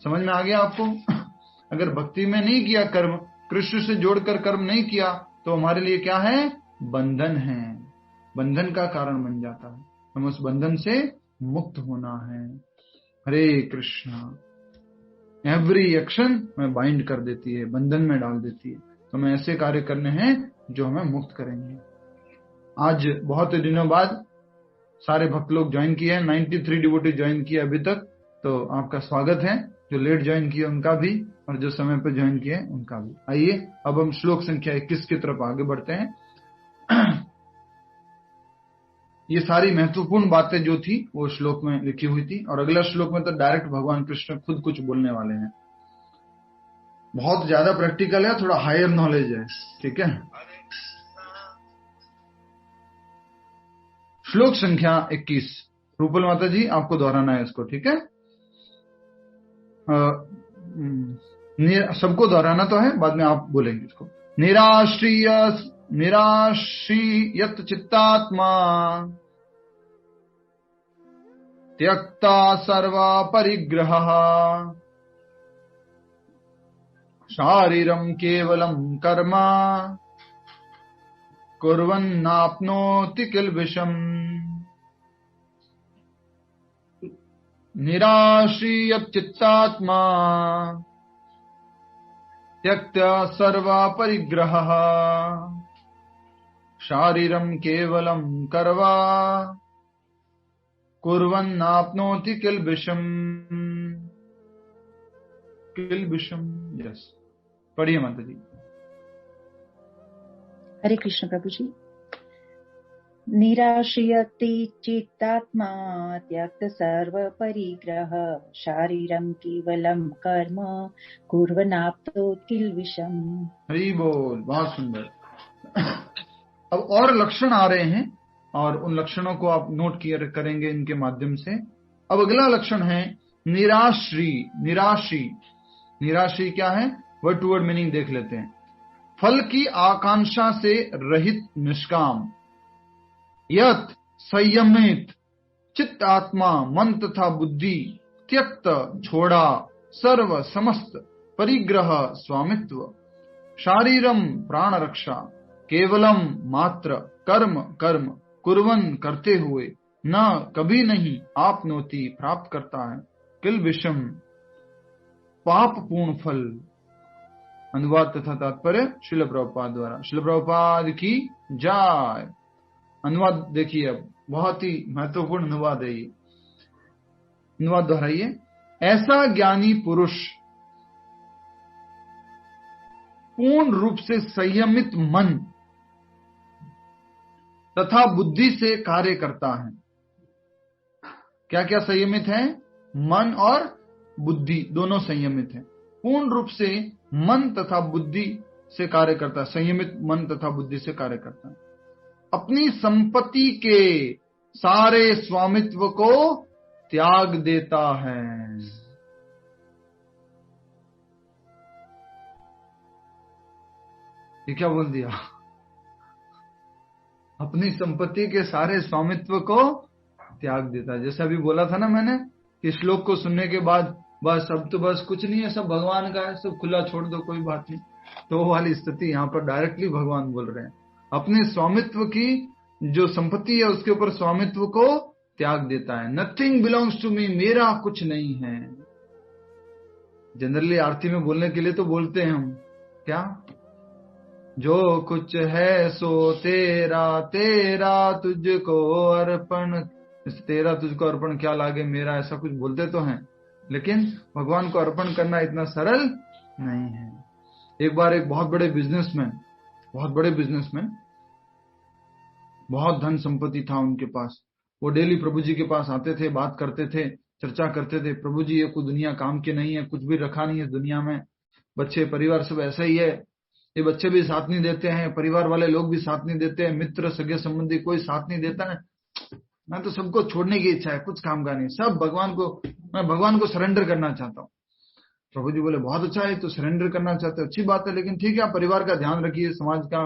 समझ में आ गया आपको? अगर भक्ति में नहीं किया कर्म, कृष्ण से जोड़कर कर्म नहीं किया, तो हमारे लिए क्या है, बंधन है, बंधन का कारण बन जाता है। हम उस बंधन से मुक्त होना है। हरे कृष्णा। एवरी एक्शन हमें बाइंड कर देती है, बंधन में डाल देती है। तो हमें ऐसे कार्य करने हैं जो हमें मुक्त करेंगे। आज बहुत दिनों बाद सारे भक्त लोग ज्वाइन किए हैं, 93 डिवोटी ज्वाइन किए अभी तक, तो आपका स्वागत है। जो लेट ज्वाइन किए उनका भी, और जो समय पर ज्वाइन किए उनका भी। आइए अब हम श्लोक संख्या 21 की तरफ आगे बढ़ते हैं। ये सारी महत्वपूर्ण बातें जो थी वो श्लोक में लिखी हुई थी, और अगला श्लोक में तो डायरेक्ट भगवान कृष्ण खुद कुछ बोलने वाले हैं। बहुत ज्यादा प्रैक्टिकल है, थोड़ा हायर नॉलेज है, ठीक है। श्लोक संख्या 21, रूपल माता जी आपको दोहराना है इसको, ठीक है। सबको दोहराना तो है, बाद में आप बोलेंगे इसको। निराश्रियत चित्तात्मा त्यक्ता सर्वा परिग्रह शारीरम केवलम कर्म कुर्वन्नाप्नोति किल्बिषम्। निराश्रियत चित्तात्मा त्यक्ता सर्वा परिग्रह शारीरम केवलम कर्वा कुर्वन्नाप्नोति किल्बिषम्। किल्बिषम्, यस, पढ़िए माता जी। हरे कृष्ण प्रभु जी। निराश्रियते चित्तात्मा त्यक्त सर्व परिग्रह शारीरम केवलम कर्म कुर्वन्नाप्नोति किल्बिषम्। हरि बोल, बहुत सुंदर। अब और लक्षण आ रहे हैं, और उन लक्षणों को आप नोट किया करेंगे इनके माध्यम से। अब अगला लक्षण है निराश्री। निराश्री क्या है, वर्ड टू वर्ड मीनिंग देख लेते हैं। फल की आकांक्षा से रहित निष्काम, यत संयमित चित्त आत्मा मन तथा बुद्धि त्यक्त छोड़ा सर्व समस्त परिग्रह स्वामित्व शारीरम प्राण रक्षा केवलम मात्र कर्म कुर्वन करते हुए न कभी नहीं आपनोति प्राप्त करता है किल्बिषम पाप पूर्ण फल। अनुवाद तथा तात्पर्य श्रील प्रभुपाद द्वारा। श्रील प्रभुपाद की जय। अनुवाद देखिए, अब बहुत ही महत्वपूर्ण अनुवाद है ये। अनुवाद दोहराइए। ऐसा ज्ञानी पुरुष पूर्ण रूप से संयमित मन तथा बुद्धि से कार्य करता है। क्या क्या संयमित है, मन और बुद्धि दोनों संयमित है। पूर्ण रूप से मन तथा बुद्धि से कार्य करता है, संयमित मन तथा बुद्धि से कार्य करता है। अपनी संपत्ति के सारे स्वामित्व को त्याग देता है। ये क्या बोल दिया? अपनी संपत्ति के सारे स्वामित्व को त्याग देता है। जैसा अभी बोला था ना मैंने, कि श्लोक को सुनने के बाद बस अब तो बस कुछ नहीं है, सब भगवान का है, सब खुला छोड़ दो, कोई बात नहीं। तो वो वाली स्थिति यहाँ पर डायरेक्टली भगवान बोल रहे हैं। अपने स्वामित्व की जो संपत्ति है उसके ऊपर स्वामित्व को त्याग देता है। नथिंग बिलोंग्स टू मी, मेरा कुछ नहीं है। जनरली आरती में बोलने के लिए तो बोलते हैं हम, क्या, जो कुछ है सो तेरा, तेरा तुझको अर्पण, तेरा तुझको अर्पण क्या लागे मेरा, ऐसा कुछ बोलते तो हैं, लेकिन भगवान को अर्पण करना इतना सरल नहीं है। एक बार एक बहुत बड़े बिजनेसमैन, बहुत धन संपत्ति था उनके पास। वो डेली प्रभु जी के पास आते थे, बात करते थे, चर्चा करते थे। प्रभु जी, ये कोई दुनिया काम की नहीं है, कुछ भी रखा नहीं है दुनिया में, बच्चे परिवार सब ऐसा ही है, ये बच्चे भी साथ नहीं देते हैं, परिवार वाले लोग भी साथ नहीं देते हैं, मित्र सगे संबंधी कोई साथ नहीं देता है। मैं तो सबको छोड़ने की इच्छा है, कुछ काम का नहीं, सब भगवान को, मैं भगवान को सरेंडर करना चाहता हूँ। प्रभु जी बोले बहुत अच्छा है, तो सरेंडर करना चाहते हो, अच्छी बात है, लेकिन ठीक है, आप परिवार का ध्यान रखिए, समाज का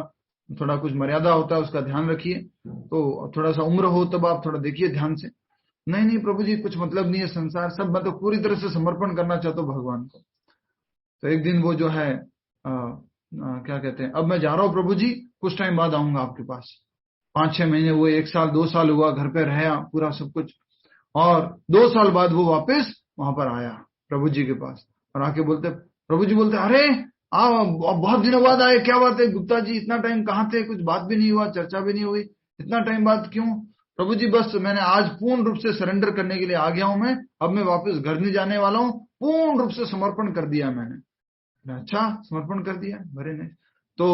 थोड़ा कुछ मर्यादा होता है, उसका ध्यान रखिए। तो थोड़ा सा उम्र हो तब आप थोड़ा देखिए ध्यान से। नहीं नहीं प्रभु जी, कुछ मतलब नहीं है संसार, सब मैं तो पूरी तरह से समर्पण करना चाहता हूँ भगवान को। तो एक दिन वो जो है क्या कहते हैं, अब मैं जा रहा हूँ प्रभु जी, कुछ टाइम बाद आऊंगा आपके पास। 5-6 महीने हुए, 1 साल 2 साल हुआ, घर पे रहा पूरा सब कुछ, और 2 साल बाद वो वापस वहां पर आया प्रभु जी के पास, और आके बोलते, प्रभु जी बोलते, अरे आप बहुत दिनों बाद आए, क्या बात है गुप्ता जी, इतना टाइम कहाँ थे, कुछ बात भी नहीं हुआ, चर्चा भी नहीं हुई, इतना टाइम बाद क्यों? प्रभु जी बस मैंने आज पूर्ण रूप से सरेंडर करने के लिए आ गया हूं मैं, अब मैं वापस घर नहीं जाने वाला हूँ, पूर्ण रूप से समर्पण कर दिया मैंने। अच्छा, समर्पण कर दिया, बड़े ने। तो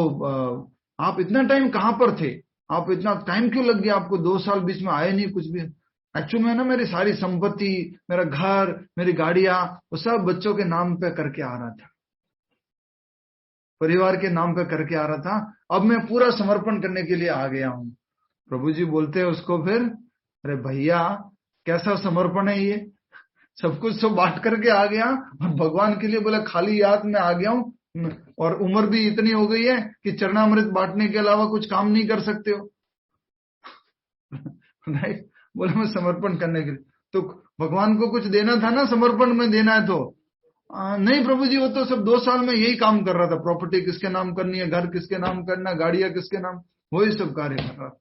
आप इतना टाइम कहाँ पर थे, आप इतना टाइम क्यों लग गया आपको, 2 साल बीच में आए नहीं कुछ भी? एक्चुअली में ना मेरी सारी संपत्ति, मेरा घर, मेरी गाड़ियां, वो सब बच्चों के नाम पे करके आ रहा था, परिवार के नाम पे करके आ रहा था, अब मैं पूरा समर्पण करने के लिए आ गया हूं। प्रभु जी बोलते हैं उसको फिर, अरे भैया कैसा समर्पण है ये, सब कुछ तो बांट करके आ गया और भगवान के लिए बोला खाली याद में आ गया हूं, और उम्र भी इतनी हो गई है कि चरणामृत बांटने के अलावा कुछ काम नहीं कर सकते हो। राइट, बोला मैं समर्पण करने के लिए, तो भगवान को कुछ देना था ना, समर्पण में देना है तो नहीं प्रभु जी, वो तो सब 2 साल में यही काम कर रहा था, प्रॉपर्टी किसके नाम करनी है, घर किसके नाम करना, गाड़ियां किसके नाम, वही सब कार्य कर रहा था।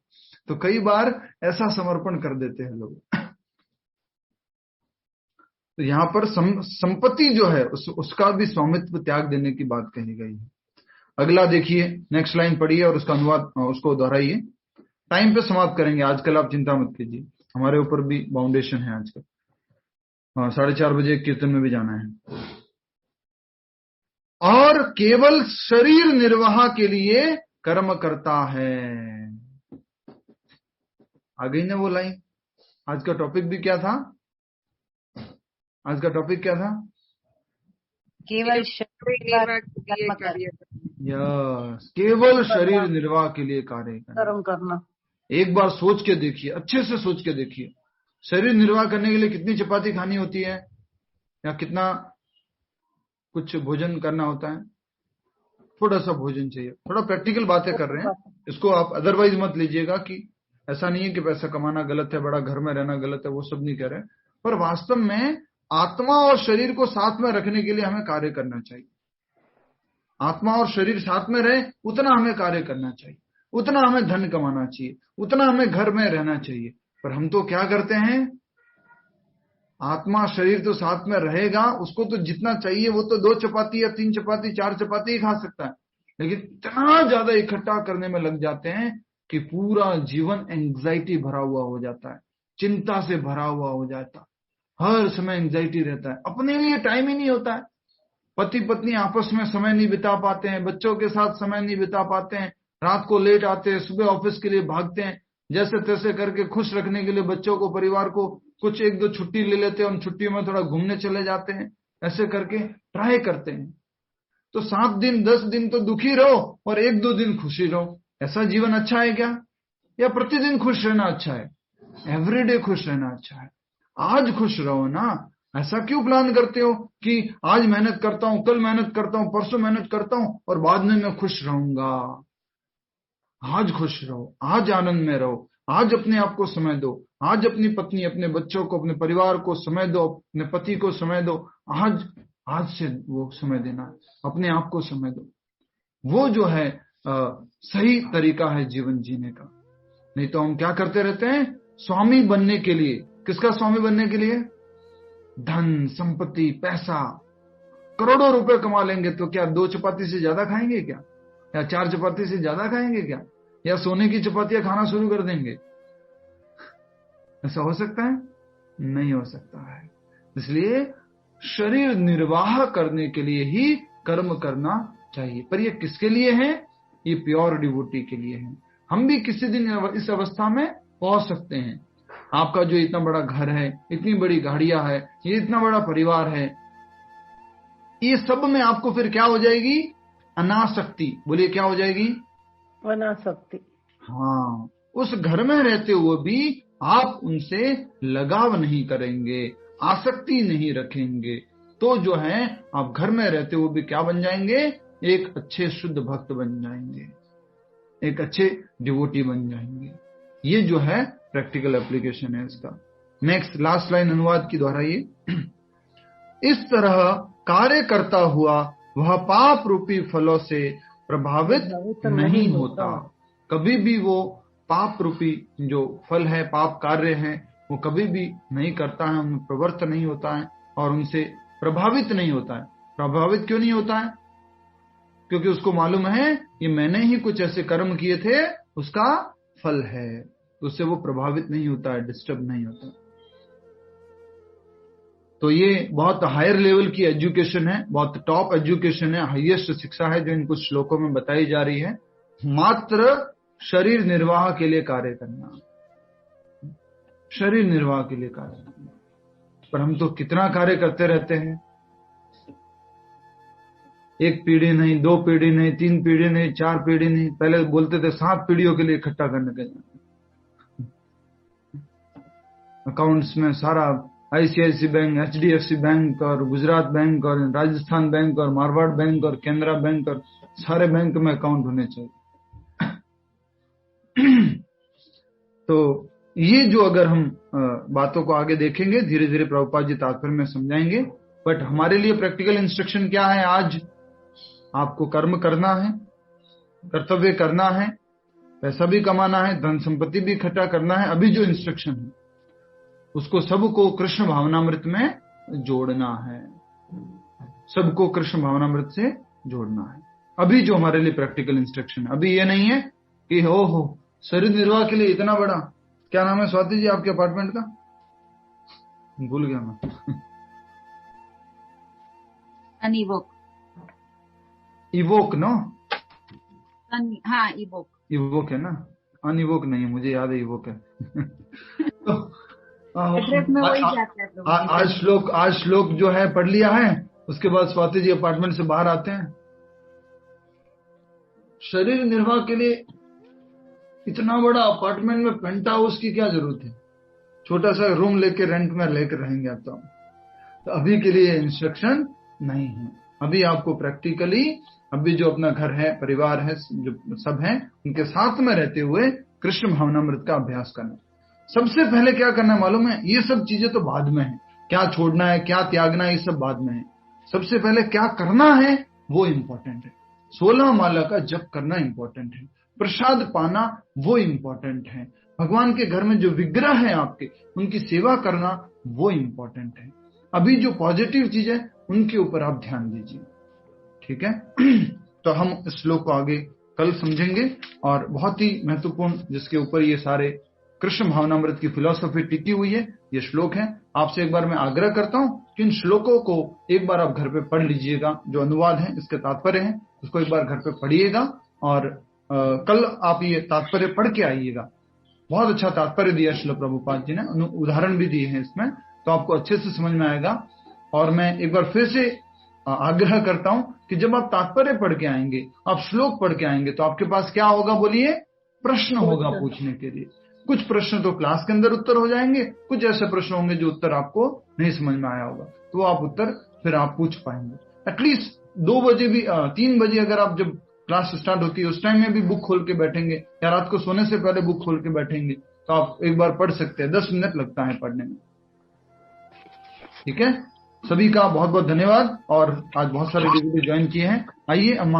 तो कई बार ऐसा समर्पण कर देते हैं लोग। तो यहाँ पर संपत्ति जो है उसका भी स्वामित्व त्याग देने की बात कही गई है। अगला देखिए, नेक्स्ट लाइन पढ़िए और उसका अनुवाद उसको दोहराइए। टाइम पे समाप्त करेंगे आजकल, आप चिंता मत कीजिए, हमारे ऊपर भी बाउंडेशन है आजकल, 4:30 बजे कीर्तन में भी जाना है। और केवल शरीर निर्वाह के लिए कर्म करता है। आ गई ना वो लाइन? आज का टॉपिक भी क्या था? आज का टॉपिक क्या था? केवल शरीर यस, केवल शरीर निर्वाह के लिए कार्य करना। एक बार सोच के देखिए, अच्छे से सोच के देखिए, शरीर निर्वाह करने के लिए कितनी चपाती खानी होती है, या कितना कुछ भोजन करना होता है? थोड़ा सा भोजन चाहिए। थोड़ा प्रैक्टिकल बातें कर रहे हैं, इसको आप अदरवाइज मत लीजिएगा कि ऐसा नहीं है कि पैसा कमाना गलत है, बड़ा घर में रहना गलत है, वो सब नहीं कह रहे, पर वास्तव में आत्मा और शरीर को साथ में रखने के लिए हमें कार्य करना चाहिए। आत्मा और शरीर साथ में रहे उतना हमें कार्य करना चाहिए, उतना हमें धन कमाना चाहिए, उतना हमें घर में रहना चाहिए। पर हम तो क्या करते हैं, आत्मा शरीर तो साथ में रहेगा, उसको तो जितना चाहिए वो तो 2 चपाती या 3 चपाती 4 चपाती ही खा सकता है, लेकिन इतना ज्यादा इकट्ठा करने में लग जाते हैं कि पूरा जीवन एंग्जाइटी भरा हुआ हो जाता है, चिंता से भरा हुआ हो जाता है, हर समय एंग्जाइटी रहता है, अपने लिए टाइम ही नहीं होता है। पति पत्नी आपस में समय नहीं बिता पाते हैं, बच्चों के साथ समय नहीं बिता पाते हैं, रात को लेट आते हैं, सुबह ऑफिस के लिए भागते हैं, जैसे तैसे करके खुश रखने के लिए बच्चों को, परिवार को कुछ 1-2 छुट्टी ले लेते हैं, उन छुट्टियों में थोड़ा घूमने चले जाते हैं, ऐसे करके ट्राई करते हैं। तो 7 दिन 10 दिन तो दुखी रहो और 1-2 दिन खुशी रहो। ऐसा जीवन अच्छा है क्या? या प्रतिदिन खुश रहना अच्छा है? एवरीडे खुश रहना अच्छा है। आज खुश रहो ना। ऐसा क्यों प्लान करते हो कि आज मेहनत करता हूं, कल मेहनत करता हूं, परसों मेहनत करता हूं और बाद में मैं खुश रहूंगा? आज खुश रहो, आज आनंद में रहो, आज अपने आप को समय दो, आज अपनी पत्नी, अपने बच्चों को, अपने परिवार को समय दो, अपने पति को समय दो। आज से वो समय देना, अपने आप को समय दो। वो जो है सही तरीका है जीवन जीने का। नहीं तो हम क्या करते रहते हैं, स्वामी बनने के लिए। किसका स्वामी बनने के लिए? धन, संपत्ति, पैसा। करोड़ों रुपए कमा लेंगे तो क्या 2 चपाती से ज्यादा खाएंगे क्या? या 4 चपाती से ज्यादा खाएंगे क्या? या सोने की चपातियां खाना शुरू कर देंगे? ऐसा हो सकता है? नहीं हो सकता है। इसलिए शरीर निर्वाह करने के लिए ही कर्म करना चाहिए। पर ये किसके लिए है? ये प्योर डिवोटी के लिए है। हम भी किसी दिन इस अवस्था में पहुंच सकते हैं। आपका जो इतना बड़ा घर है, इतनी बड़ी गाड़ियां है, ये इतना बड़ा परिवार है, ये सब में आपको फिर क्या हो जाएगी? अनासक्ति। बोलिए क्या हो जाएगी? अनासक्ति। हाँ, उस घर में रहते हुए भी आप उनसे लगाव नहीं करेंगे, आसक्ति नहीं रखेंगे, तो जो है आप घर में रहते हुए भी क्या बन जाएंगे? एक अच्छे शुद्ध भक्त बन जाएंगे। एक अच्छे डिवोटी बन जाएंगे। ये जो है प्रैक्टिकल एप्लीकेशन है इसका। नेक्स्ट लास्ट लाइन अनुवाद की दोहराइए। इस तरह कार्य करता हुआ वह पाप रूपी फलों से प्रभावित नहीं होता। कभी भी वो पाप रूपी जो फल है, पाप कार्य है, वो कभी भी नहीं करता है, उनमें प्रवृत्त नहीं होता है और उनसे प्रभावित नहीं होता है। प्रभावित क्यों नहीं होता है? क्योंकि उसको मालूम है ये मैंने ही कुछ ऐसे कर्म किए थे, उसका फल है, उससे वो प्रभावित नहीं होता है, डिस्टर्ब नहीं होता। तो ये बहुत हायर लेवल की एजुकेशन है, बहुत टॉप एजुकेशन है, हाईएस्ट शिक्षा है जो इन कुछ श्लोकों में बताई जा रही है। मात्र शरीर निर्वाह के लिए कार्य करना, शरीर निर्वाह के लिए कार्य करना। पर हम तो कितना कार्य करते रहते हैं, एक पीढ़ी नहीं, 2 पीढ़ी नहीं, 3 पीढ़ी नहीं, 4 पीढ़ी नहीं, पहले बोलते थे 7 पीढ़ियों के लिए इकट्ठा करने के लिए। अकाउंट्स में सारा आईसीआईसी बैंक, एचडीएफसी बैंक और गुजरात बैंक और राजस्थान बैंक और मारवाड़ बैंक और केनरा बैंक और सारे बैंक में अकाउंट होने चाहिए। तो ये जो अगर हम बातों को आगे देखेंगे, धीरे धीरे प्रभुपाद जी तात्पर्य में समझाएंगे। बट हमारे लिए प्रैक्टिकल इंस्ट्रक्शन क्या है? आज आपको कर्म करना है, कर्तव्य करना है, पैसा भी कमाना है, धन संपत्ति भी इकट्ठा करना है। अभी जो इंस्ट्रक्शन है उसको सबको कृष्ण भावनामृत में जोड़ना है, सबको कृष्ण भावनामृत से जोड़ना है। अभी जो हमारे लिए प्रैक्टिकल इंस्ट्रक्शन है, अभी ये नहीं है कि हो शरीर निर्वाह के लिए इतना बड़ा, क्या नाम है स्वाति जी आपके अपार्टमेंट का? भूल गया मैं। अनइवोक, इवोक नो? हाँ इवोक, इवोक है ना, अनइवोक नहीं है, मुझे याद है इवोक है। तो में वही जाता है। आज श्लोक जो है पढ़ लिया है, उसके बाद स्वाति जी अपार्टमेंट से बाहर आते हैं। शरीर निर्वाह के लिए इतना बड़ा अपार्टमेंट में पेंट हाउस की क्या जरूरत है? छोटा सा रूम लेके रेंट में लेकर रहेंगे आप तो अभी के लिए इंस्ट्रक्शन नहीं है। अभी आपको प्रैक्टिकली अभी जो अपना घर है, परिवार है, जो सब है, उनके साथ में रहते हुए कृष्ण भावनामृत का अभ्यास करना। सबसे पहले क्या करना है मालूम है? ये सब चीजें तो बाद में है, क्या छोड़ना है, क्या त्यागना है, ये सब बाद में है। सबसे पहले क्या करना है वो इम्पोर्टेंट है। 16 माला का जप करना इम्पोर्टेंट है, प्रसाद पाना वो इम्पोर्टेंट है, भगवान के घर में जो विग्रह है आपके, उनकी सेवा करना वो इम्पोर्टेंट है। अभी जो पॉजिटिव चीज है उनके ऊपर आप ध्यान दीजिए, ठीक है? तो हम इस श्लोक को आगे कल समझेंगे, और बहुत ही महत्वपूर्ण जिसके ऊपर ये सारे कृष्ण भावनामृत की फिलॉसफी टिकी हुई है, ये श्लोक है। आपसे एक बार मैं आग्रह करता हूं कि इन श्लोकों को एक बार आप घर पे पढ़ लीजिएगा, जो अनुवाद है इसके तात्पर्य है उसको एक बार घर पे पढ़िएगा, और कल आप ये तात्पर्य पढ़ के आइएगा। बहुत अच्छा तात्पर्य दिया श्रील प्रभुपाद जी ने, उदाहरण भी दिए हैं इसमें, तो आपको अच्छे से समझ में आएगा। और मैं एक बार फिर से आग्रह करता हूं कि जब आप तात्पर्य पढ़ के आएंगे, आप श्लोक पढ़ के आएंगे, तो आपके पास क्या होगा बोलिए? प्रश्न होगा पूछने के लिए। कुछ प्रश्न तो क्लास के अंदर उत्तर हो जाएंगे, कुछ ऐसे प्रश्न होंगे जो उत्तर आपको नहीं समझ में आया होगा, तो आप उत्तर फिर आप पूछ पाएंगे। एटलीस्ट 2 बजे भी 3 बजे अगर आप जब क्लास स्टार्ट होती है उस टाइम में भी बुक खोल के बैठेंगे, या रात को सोने से पहले बुक खोल के बैठेंगे, तो आप एक बार पढ़ सकते हैं। 10 मिनट लगता है पढ़ने में, ठीक है? सभी का बहुत बहुत धन्यवाद। और आज बहुत सारे डिवोटी ज्वाइन किए हैं। आइए अम्मा